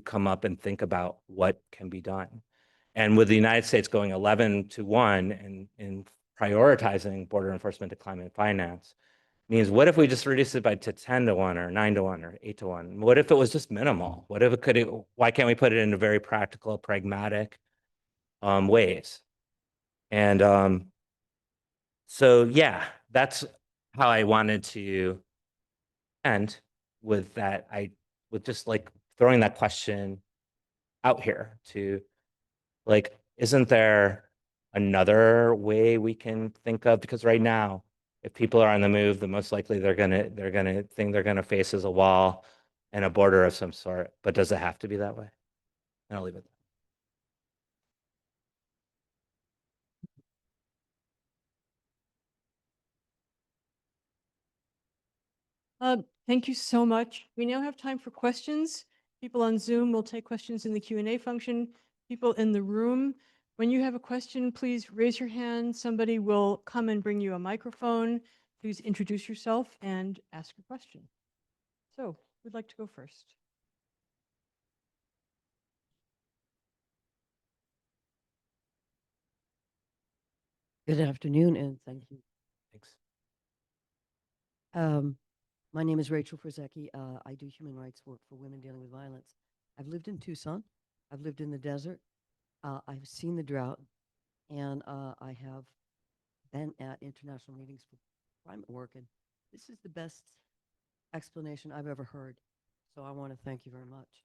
come up and think about what can be done. And with the United States going 11-1 in prioritizing border enforcement to climate finance, means what if we just reduce it to 10-1 or 9-1 or 8-1? What if it was just minimal? What if why can't we put it into very practical, pragmatic ways? And so, yeah, that's how I wanted to end with that. With just like throwing that question out here to like, isn't there another way we can think of? Because right now, if people are on the move, the most likely they're gonna think they're gonna face is a wall and a border of some sort. But does it have to be that way? And I'll leave it there. Thank you so much. We now have time for questions. People on Zoom will take questions in the Q&A function. People in the room, when you have a question, please raise your hand. Somebody will come and bring you a microphone. Please introduce yourself and ask your question. So, who'd like to go first? Good afternoon, and thank you. Thanks. My name is Rachel Frizecki. I do human rights work for women dealing with violence. I've lived in Tucson. I've lived in the desert. I've seen the drought, and I have been at international meetings for climate work, and this is the best explanation I've ever heard. So I want to thank you very much.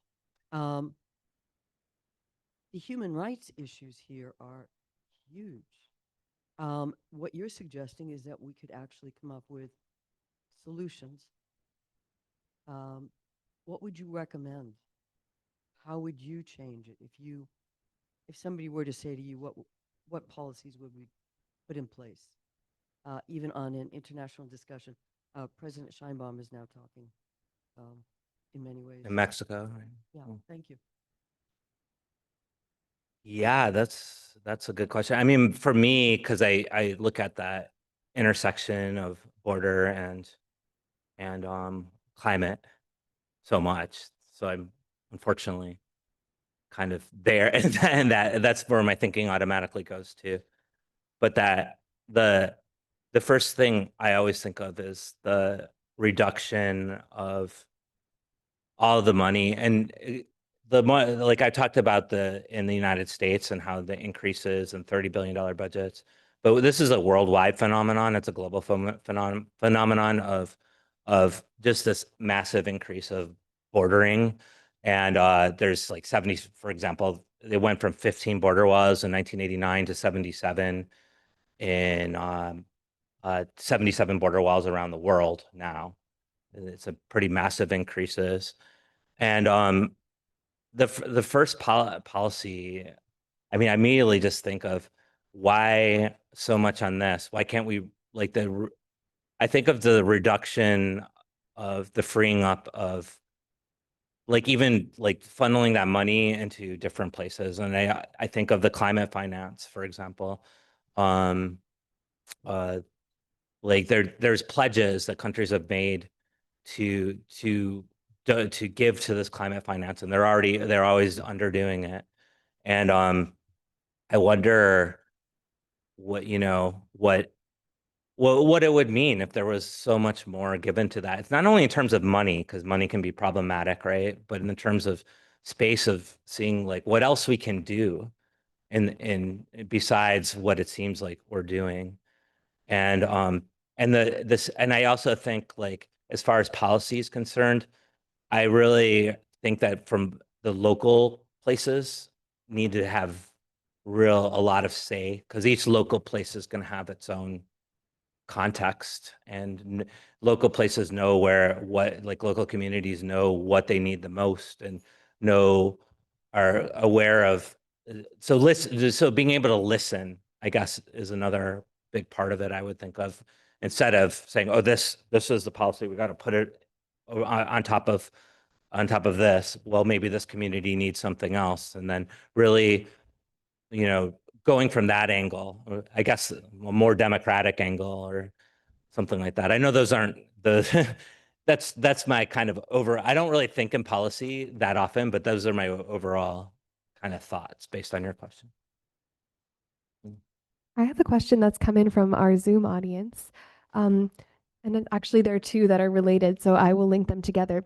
The human rights issues here are huge. What you're suggesting is that we could actually come up with solutions. What would you recommend? How would you change it if somebody were to say to you, what policies would we put in place, even on an international discussion? President Scheinbaum is now talking in many ways. In Mexico, right? Yeah, thank you. Yeah, that's a good question. I mean, for me, because I look at that intersection of border and climate so much, so I'm unfortunately kind of there, and that's where my thinking automatically goes to. But the first thing I always think of is the reduction of all the money and like I talked about in the United States and how the increases in $30 billion budgets, but this is a worldwide phenomenon. It's a global phenomenon of just this massive increase of bordering. And there's like 70, for example, they went from 15 border walls in 1989 to 77 in 77 border walls around the world now. It's a pretty massive increases. And the first policy, I mean, I immediately just think of why so much on this? Why can't we like I think of the reduction of the freeing up of like even like funneling that money into different places. And I think of the climate finance, for example. Like there's pledges that countries have made to give to this climate finance, and they're always underdoing it. And I wonder what what it would mean if there was so much more given to that. It's not only in terms of money, because money can be problematic, right? But in terms of space of seeing like what else we can do in besides what it seems like we're doing. And I also think like as far as policy is concerned, I really think that from the local places need to have a lot of say, because each local place is going to have its own context, and local places know like local communities know what they need the most and know are aware of. So being able to listen, I guess, is another big part of it. I would think of, instead of saying, "Oh, this is the policy. We got to put it on top of this." Well, maybe this community needs something else, and then really, going from that angle, or I guess a more democratic angle or something like that. I know those aren't the that's my kind of I don't really think in policy that often, but those are my overall kind of thoughts based on your question. I have a question that's come in from our Zoom audience. And then actually, there are two that are related, so I will link them together.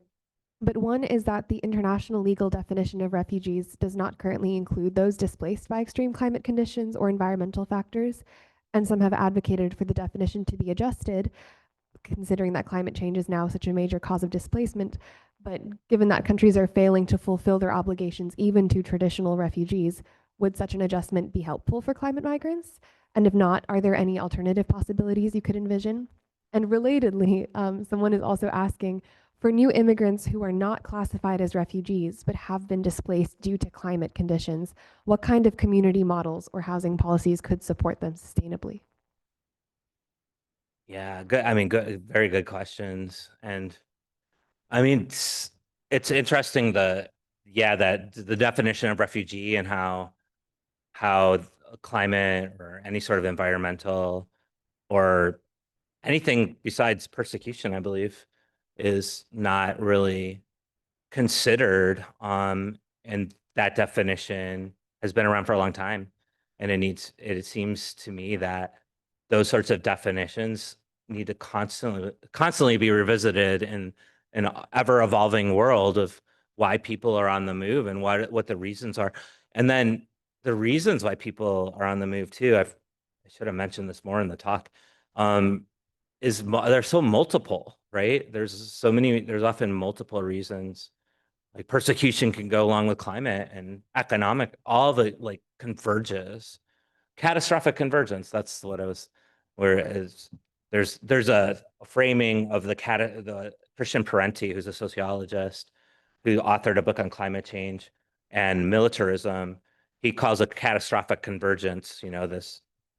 But one is that the international legal definition of refugees does not currently include those displaced by extreme climate conditions or environmental factors. And some have advocated for the definition to be adjusted, considering that climate change is now such a major cause of displacement. But given that countries are failing to fulfill their obligations, even to traditional refugees, would such an adjustment be helpful for climate migrants? And if not, are there any alternative possibilities you could envision? And relatedly, someone is also asking, for new immigrants who are not classified as refugees but have been displaced due to climate conditions, what kind of community models or housing policies could support them sustainably? Yeah, good. I mean, good, very good questions. And I mean, it's interesting that the definition of refugee and how climate or any sort of environmental or anything besides persecution, I believe, is not really considered. And that definition has been around for a long time. And it seems to me that those sorts of definitions need to constantly be revisited in an ever evolving world of why people are on the move and what the reasons are. And then the reasons why people are on the move too, I should have mentioned this more in the talk, they're so multiple, right? There's often multiple reasons. Like persecution can go along with climate and economic, all the like converges, catastrophic convergence. That's what I was, whereas there's a framing of the Christian Parenti, who's a sociologist, who authored a book on climate change and militarism. He calls it catastrophic convergence,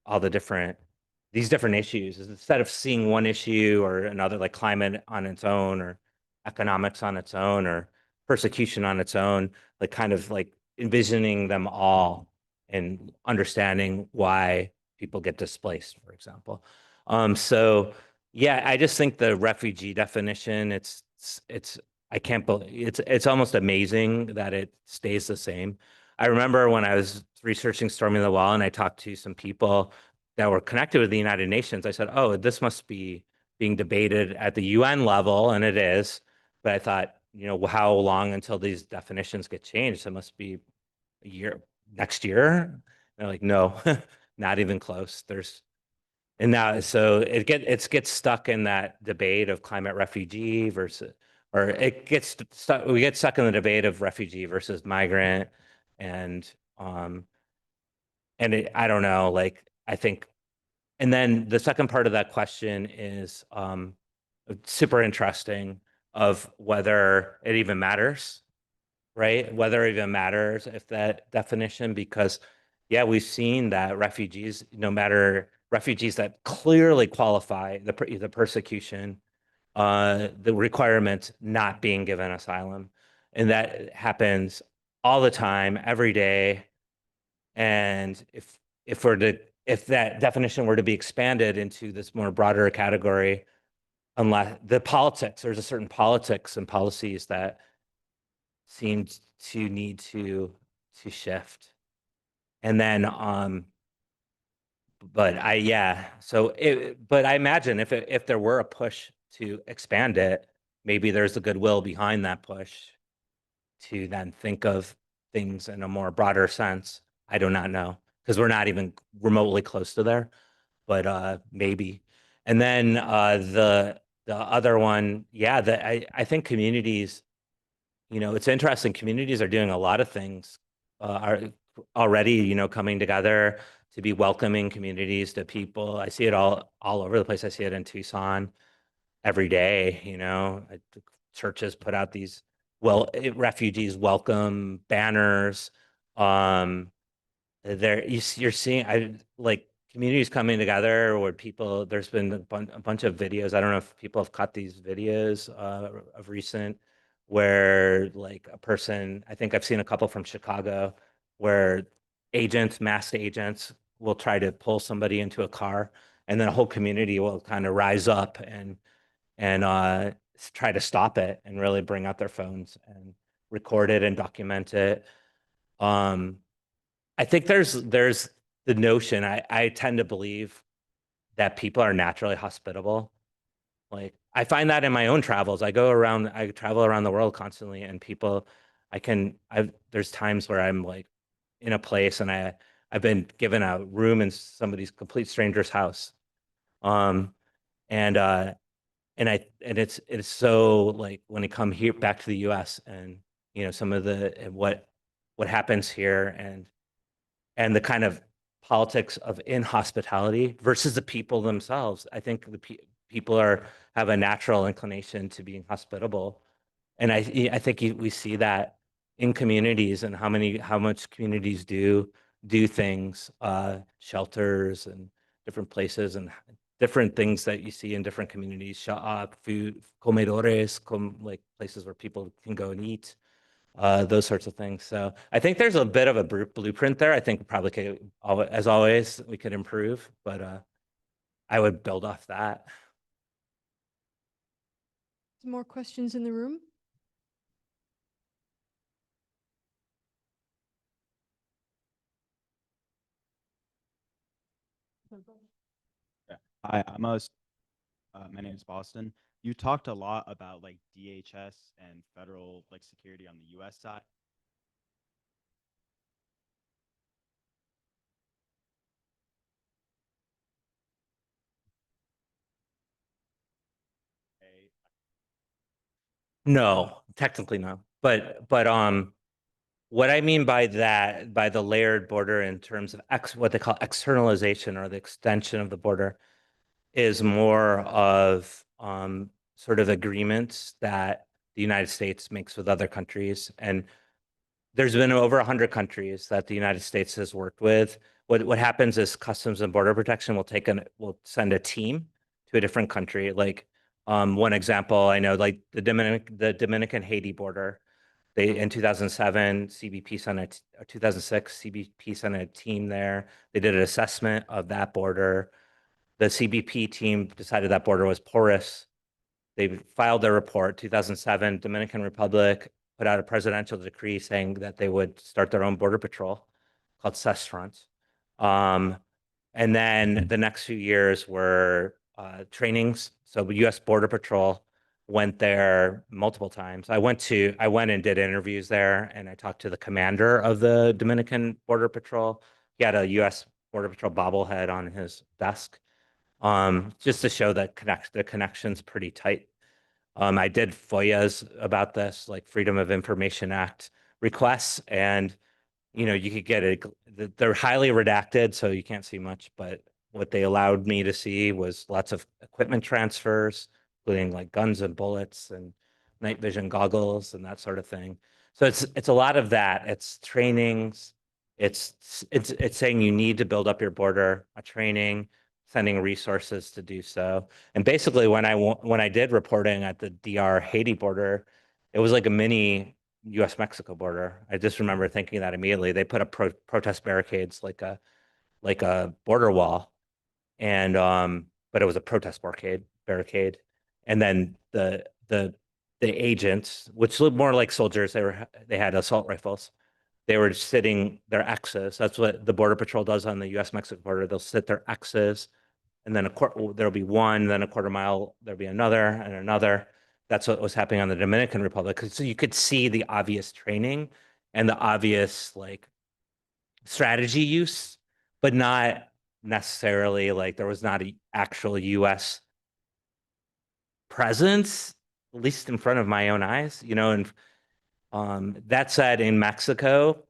all these different issues. Instead of seeing one issue or another, like climate on its own or economics on its own or persecution on its own, like kind of like envisioning them all and understanding why people get displaced, for example. So yeah, I just think the refugee definition, I can't believe it's almost amazing that it stays the same. I remember when I was researching Storming the Wall and I talked to some people that were connected with the United Nations. I said, "Oh, this must be being debated at the UN level," and it is. But I thought, how long until these definitions get changed? It must be a year, next year. And they're like, no, not even close. And now, so it gets stuck in that debate of climate refugee versus, or it gets stuck. We get stuck in the debate of refugee versus migrant, and I don't know. Like, I think, and then the second part of that question is super interesting of whether it even matters, right? Whether it even matters if that definition, because yeah, we've seen that refugees, no matter refugees that clearly qualify the persecution, the requirement not being given asylum, and that happens all the time, every day. And if that definition were to be expanded into this more broader category, unless there's a certain politics and policies that seemed to need to shift. And then but I imagine if there were a push to expand it, maybe there's a goodwill behind that push to then think of things in a more broader sense. I do not know, because we're not even remotely close to there, but maybe. And then the other one, yeah, I think communities, it's interesting. Communities are doing a lot of things, are already, coming together to be welcoming communities to people. I see it all over the place. I see it in Tucson every day. Churches put out these refugees welcome banners. You're seeing like communities coming together where there's been a bunch of videos. I don't know if people have caught these videos of recent where like a person, I think I've seen a couple from Chicago where masked agents will try to pull somebody into a car, and then a whole community will kind of rise up and try to stop it and really bring out their phones and record it and document it. Um, I think there's the notion, I tend to believe that people are naturally hospitable. Like I find that in my own travels. I travel around the world constantly, and there's times where I'm like in a place and I've been given a room in somebody's complete stranger's house. Um and it's so like when I come here back to the US, and some of what happens here, and the kind of politics of inhospitality versus the people themselves. I think people have a natural inclination to being hospitable, and I think we see that in communities, and how much communities do things, shelters and different places and different things that you see in different communities, food, comedores, like places where people can go and eat, those sorts of things. So I think there's a bit of a blueprint there. I think probably as always, we could improve, but I would build off that. Some more questions in the room? Yeah. Hi, my name is Boston. You talked a lot about like DHS and federal like security on the US side. Okay. No, technically no. But what I mean by that, by the layered border in terms of what they call externalization, or the extension of the border, is more of sort of agreements that the United States makes with other countries. And there's been over 100 countries that the United States has worked with. What happens is Customs and Border Protection will send a team to a different country. Like one example, I know, like the Dominican Haiti border. They in 2007, CBP sent or 2006, CBP sent a team there. They did an assessment of that border. The CBP team decided that border was porous. They filed their report. 2007, Dominican Republic put out a presidential decree saying that they would start their own border patrol called CESFRONT. And then the next few years were trainings. So U.S. Border Patrol went there multiple times. I went and did interviews there, and I talked to the commander of the Dominican Border Patrol. He had a U.S. Border Patrol bobblehead on his desk, just to show that the connection's pretty tight. I did FOIAs about this, like Freedom of Information Act requests, and you could get it. They're highly redacted, so you can't see much, but what they allowed me to see was lots of equipment transfers, including like guns and bullets and night vision goggles and that sort of thing. So it's a lot of that. It's trainings. It's saying you need to build up your border, a training, sending resources to do so. And basically, when I did reporting at the DR Haiti border, it was like a mini U.S. Mexico border. I just remember thinking that immediately. They put up protest barricades, like a border wall, and but it was a protest barricade. And then the agents, which looked more like soldiers, they had assault rifles. They were sitting their X's. That's what the Border Patrol does on the U.S. Mexico border. They'll sit their X's, and then there'll be one, then a quarter mile, there'll be another and another. That's what was happening on the Dominican Republic. So you could see the obvious training and the obvious like strategy use, but not necessarily like there was not an actual US presence, at least in front of my own eyes, and that said, in Mexico,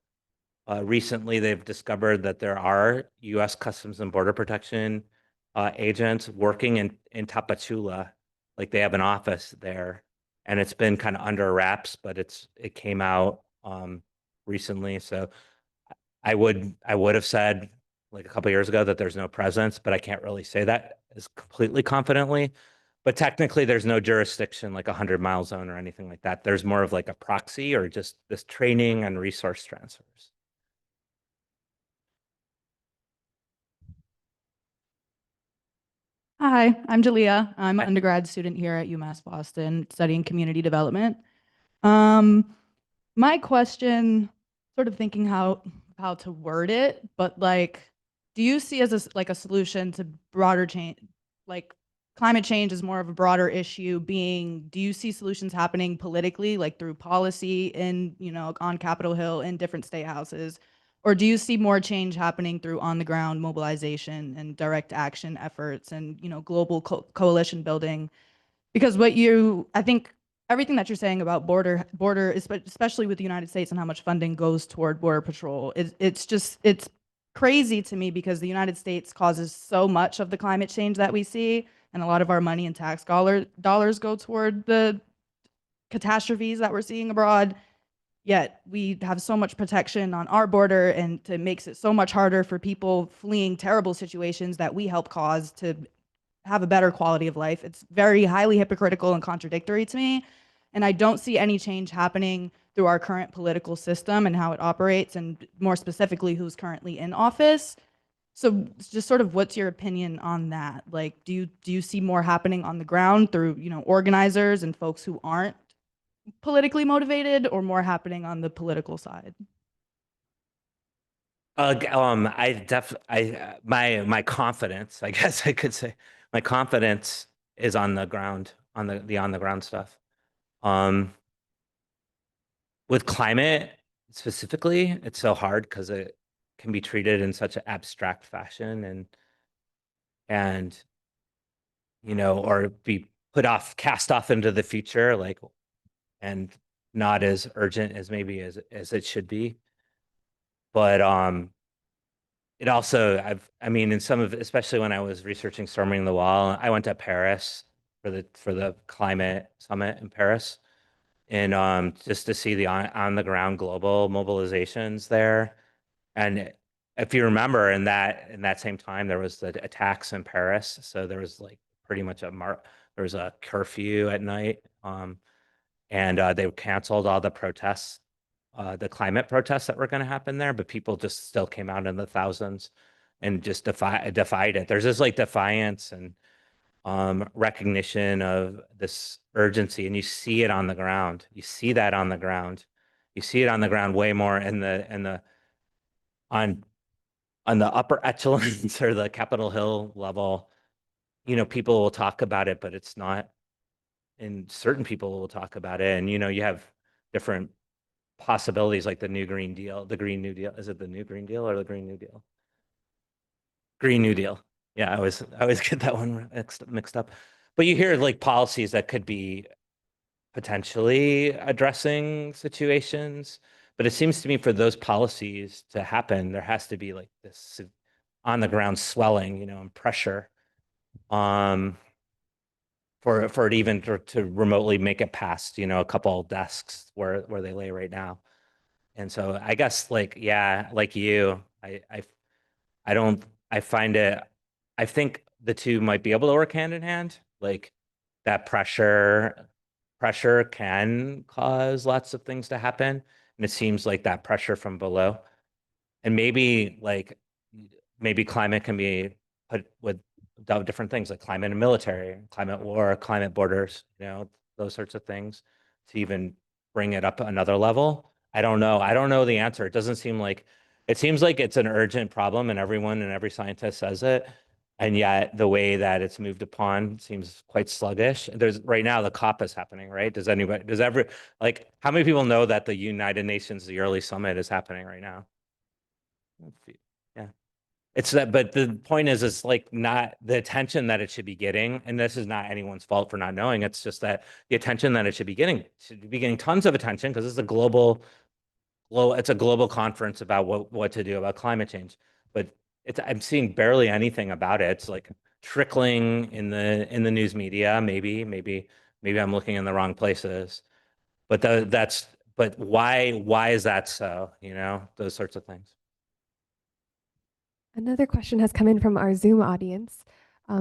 recently they've discovered that there are US Customs and Border Protection agents working in Tapachula. Like they have an office there, and it's been kind of under wraps, but it came out recently. So I would have said like a couple years ago that there's no presence, but I can't really say that as completely confidently. But technically, there's no jurisdiction like a 100-mile zone or anything like that. There's more of like a proxy or just this training and resource transfers. Hi, I'm Jalea. I'm Hi. an undergrad student here at UMass Boston studying community development. Um, my question, sort of thinking how to word it, but like, do you see as like a solution to broader change, like climate change is more of a broader issue being, do you see solutions happening politically, like through policy in, on Capitol Hill in different state houses? Or do you see more change happening through on the ground mobilization and direct action efforts and, global coalition building? Because I think everything that you're saying about border, especially with the United States and how much funding goes toward border patrol, it's crazy to me because the United States causes so much of the climate change that we see, and a lot of our money and tax dollars go toward the catastrophes that we're seeing abroad. Yet we have so much protection on our border, and it makes it so much harder for people fleeing terrible situations that we help cause to have a better quality of life. It's very highly hypocritical and contradictory to me. And I don't see any change happening through our current political system and how it operates, and more specifically, who's currently in office. So just sort of what's your opinion on that? Like, do you see more happening on the ground through, organizers and folks who aren't politically motivated, or more happening on the political side? My confidence, I guess I could say, my confidence is on the ground, on the on the ground stuff. Um, with climate specifically, it's so hard because it can be treated in such an abstract fashion and or be cast off into the future, like, and not as urgent as maybe as it should be. But it also, I mean, in some of, especially when I was researching storming the wall, I went to Paris for the climate summit in Paris, and just to see the on the ground global mobilizations there. And if you remember, in that same time, there was the attacks in Paris, so there was like pretty much there was a curfew at night, and they canceled all the protests, the climate protests that were going to happen there, but people just still came out in the thousands and just defied it. There's this like defiance and recognition of this urgency, and you see it on the ground. You see that on the ground. You see it on the ground way more on on the upper echelons or the Capitol Hill level. People will talk about it, but it's not. And certain people will talk about it, and you have different possibilities like the New Green Deal, the Green New Deal. Is it the New Green Deal or the Green New Deal? Green New Deal. Yeah, I always get that one mixed up. But you hear like policies that could be potentially addressing situations, but it seems to me for those policies to happen, there has to be like this on the ground swelling, and pressure, for it even to remotely make it past, a couple desks where they lay right now. And so I guess like, yeah, like you, I don't, I find it, I think the two might be able to work hand in hand. Like that pressure can cause lots of things to happen. And it seems like that pressure from below, and maybe climate can be put with different things like climate and military, climate war, climate borders, those sorts of things to even bring it up another level. I don't know. I don't know the answer. It seems like it's an urgent problem and every scientist says it. And yet the way that it's moved upon seems quite sluggish. There's right now the COP is happening, right? How many people know that the United Nations, the yearly summit is happening right now? Yeah. It's that, but the point is, it's like not the attention that it should be getting. And this is not anyone's fault for not knowing. It's just that the attention that it should be getting tons of attention because it's it's a global conference about what to do about climate change. But I'm seeing barely anything about it. It's like trickling in the news media, maybe maybe I'm looking in the wrong places. But but why is that so? Those sorts of things. Another question has come in from our Zoom audience.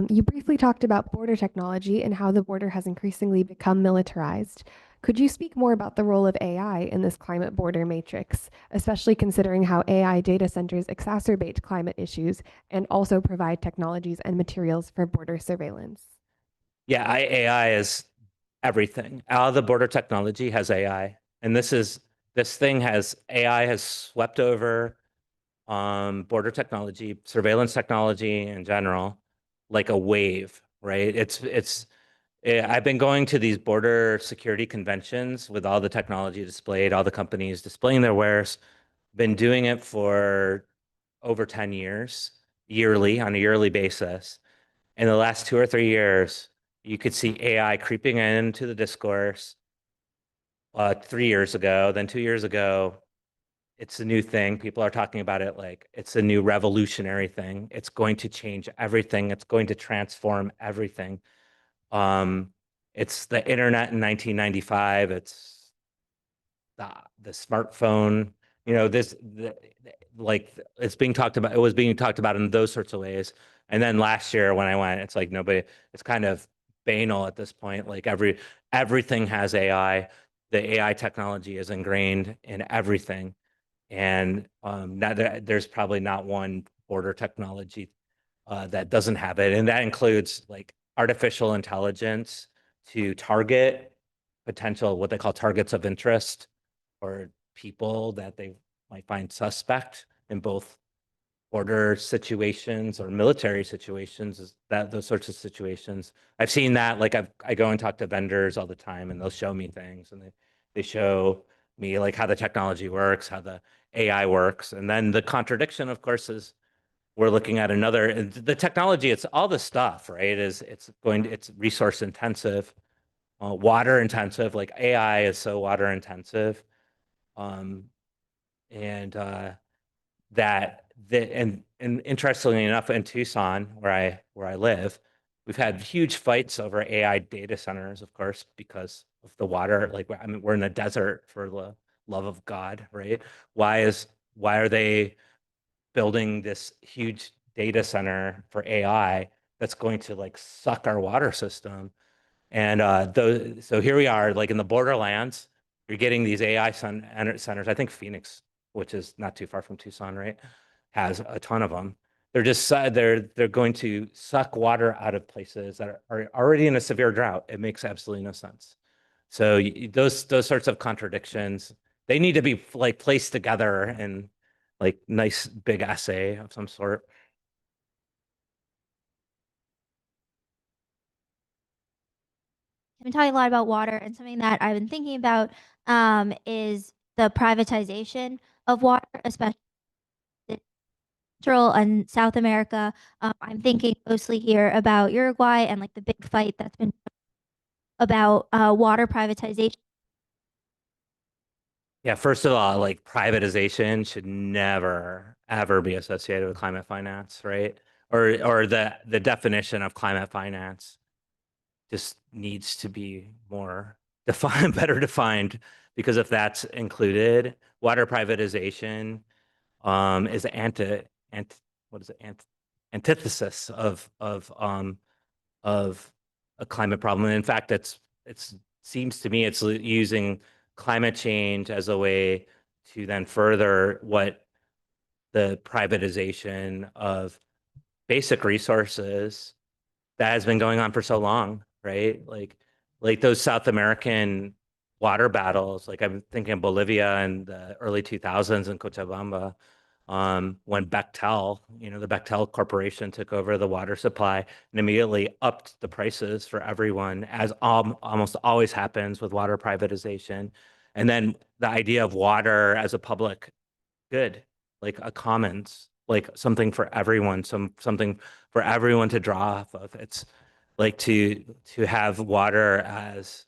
You briefly talked about border technology and how the border has increasingly become militarized. Could you speak more about the role of AI in this climate border matrix, especially considering how AI data centers exacerbate climate issues and also provide technologies and materials for border surveillance? Yeah, AI is everything. All the border technology has AI, and AI has swept over border technology, surveillance technology in general, like a wave, right? I've been going to these border security conventions with all the technology displayed, all the companies displaying their wares. Been doing it for over 10 years, on a yearly basis. In the last 2 or 3 years, you could see AI creeping into the discourse. 3 years ago, then 2 years ago, it's a new thing. People are talking about it like it's a new revolutionary thing. It's going to change everything. It's going to transform everything. It's the internet in 1995. It's the smartphone. Like it's being talked about. It was being talked about in those sorts of ways. And then last year when I went, it's like it's kind of banal at this point. Like everything has AI. The AI technology is ingrained in everything. And there's probably not one border technology that doesn't have it. And that includes like artificial intelligence to target potential, what they call targets of interest, or people that they might find suspect in both border situations or military situations, those sorts of situations. I've seen that, like I go and talk to vendors all the time and they'll show me things, and they show me like how the technology works, how the AI works. And then the contradiction, of course, is we're looking at the technology, it's all the stuff, right? It's resource intensive, water intensive, like AI is so water intensive. Um, and and interestingly enough, in Tucson, where I live, we've had huge fights over AI data centers, of course, because of the water. Like, I mean, we're in a desert, for the love of God, right? Why are they building this huge data center for AI that's going to like suck our water system? And so here we are, like in the borderlands, you're getting these AI centers. I think Phoenix, which is not too far from Tucson, right, has a ton of them. They're going to suck water out of places that are already in a severe drought. It makes absolutely no sense. So those sorts of contradictions, they need to be like placed together in like nice big essay of some sort. I've been talking a lot about water, and something that I've been thinking about is the privatization of water, especially in Central and South America. I'm thinking mostly here about Uruguay and like the big fight that's been about water privatization. Yeah, first of all, like privatization should never ever be associated with climate finance, right? Or the definition of climate finance just needs to be more defined, better defined, because if that's included, water privatization is what is it? Antithesis of a climate problem. And in fact, it's seems to me it's using climate change as a way to then further what the privatization of basic resources that has been going on for so long, right? Like those South American water battles, like I'm thinking of Bolivia in the early 2000s in Cochabamba, when the Bechtel Corporation took over the water supply and immediately upped the prices for everyone, as almost always happens with water privatization. And then the idea of water as a public good, like a commons, like something for everyone, something for everyone to draw off of. It's like to have water as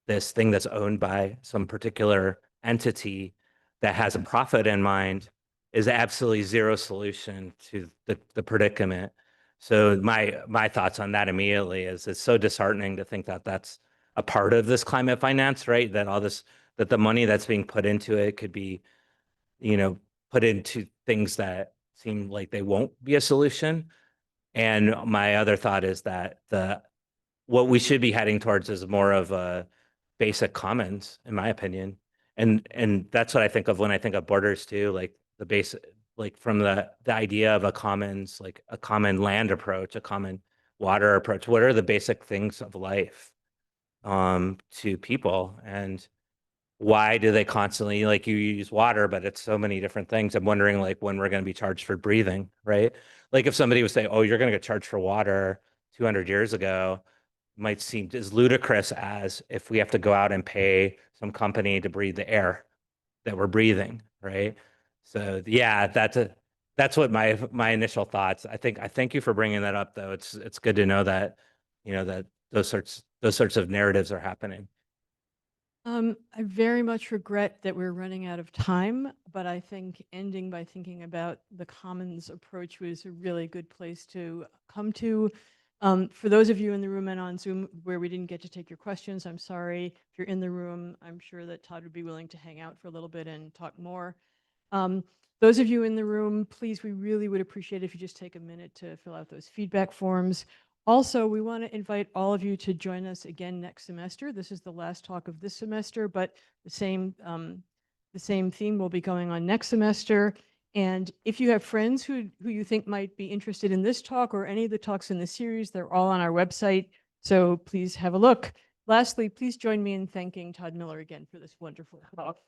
this thing that's owned by some particular entity that has a profit in mind is absolutely zero solution to the predicament. So my thoughts on that immediately is it's so disheartening to think that that's a part of this climate finance, right? That all this, that the money that's being put into it could be, put into things that seem like they won't be a solution. And my other thought is that what we should be heading towards is more of a basic commons, in my opinion. And that's what I think of when I think of borders too, like the basic, like from the idea of a commons, like a common land approach, a common water approach. What are the basic things of life to people? And why do they constantly, like, you use water, but it's so many different things. I'm wondering like when we're going to be charged for breathing, right? Like if somebody would say, oh, you're going to get charged for water 200 years ago, might seem as ludicrous as if we have to go out and pay some company to breathe the air that we're breathing, right? So yeah, that's what my initial thoughts. I thank you for bringing that up, though. It's good to know that, that those sorts of narratives are happening. I very much regret that we're running out of time, but I think ending by thinking about the commons approach was a really good place to come to. For those of you in the room and on Zoom where we didn't get to take your questions, I'm sorry. If you're in the room, I'm sure that Todd would be willing to hang out for a little bit and talk more. Those of you in the room, please, we really would appreciate if you just take a minute to fill out those feedback forms. Also, we want to invite all of you to join us again next semester. This is the last talk of this semester, but the same theme will be going on next semester. And if you have friends who you think might be interested in this talk or any of the talks in the series, they're all on our website. So please have a look. Lastly, please join me in thanking Todd Miller again for this wonderful talk.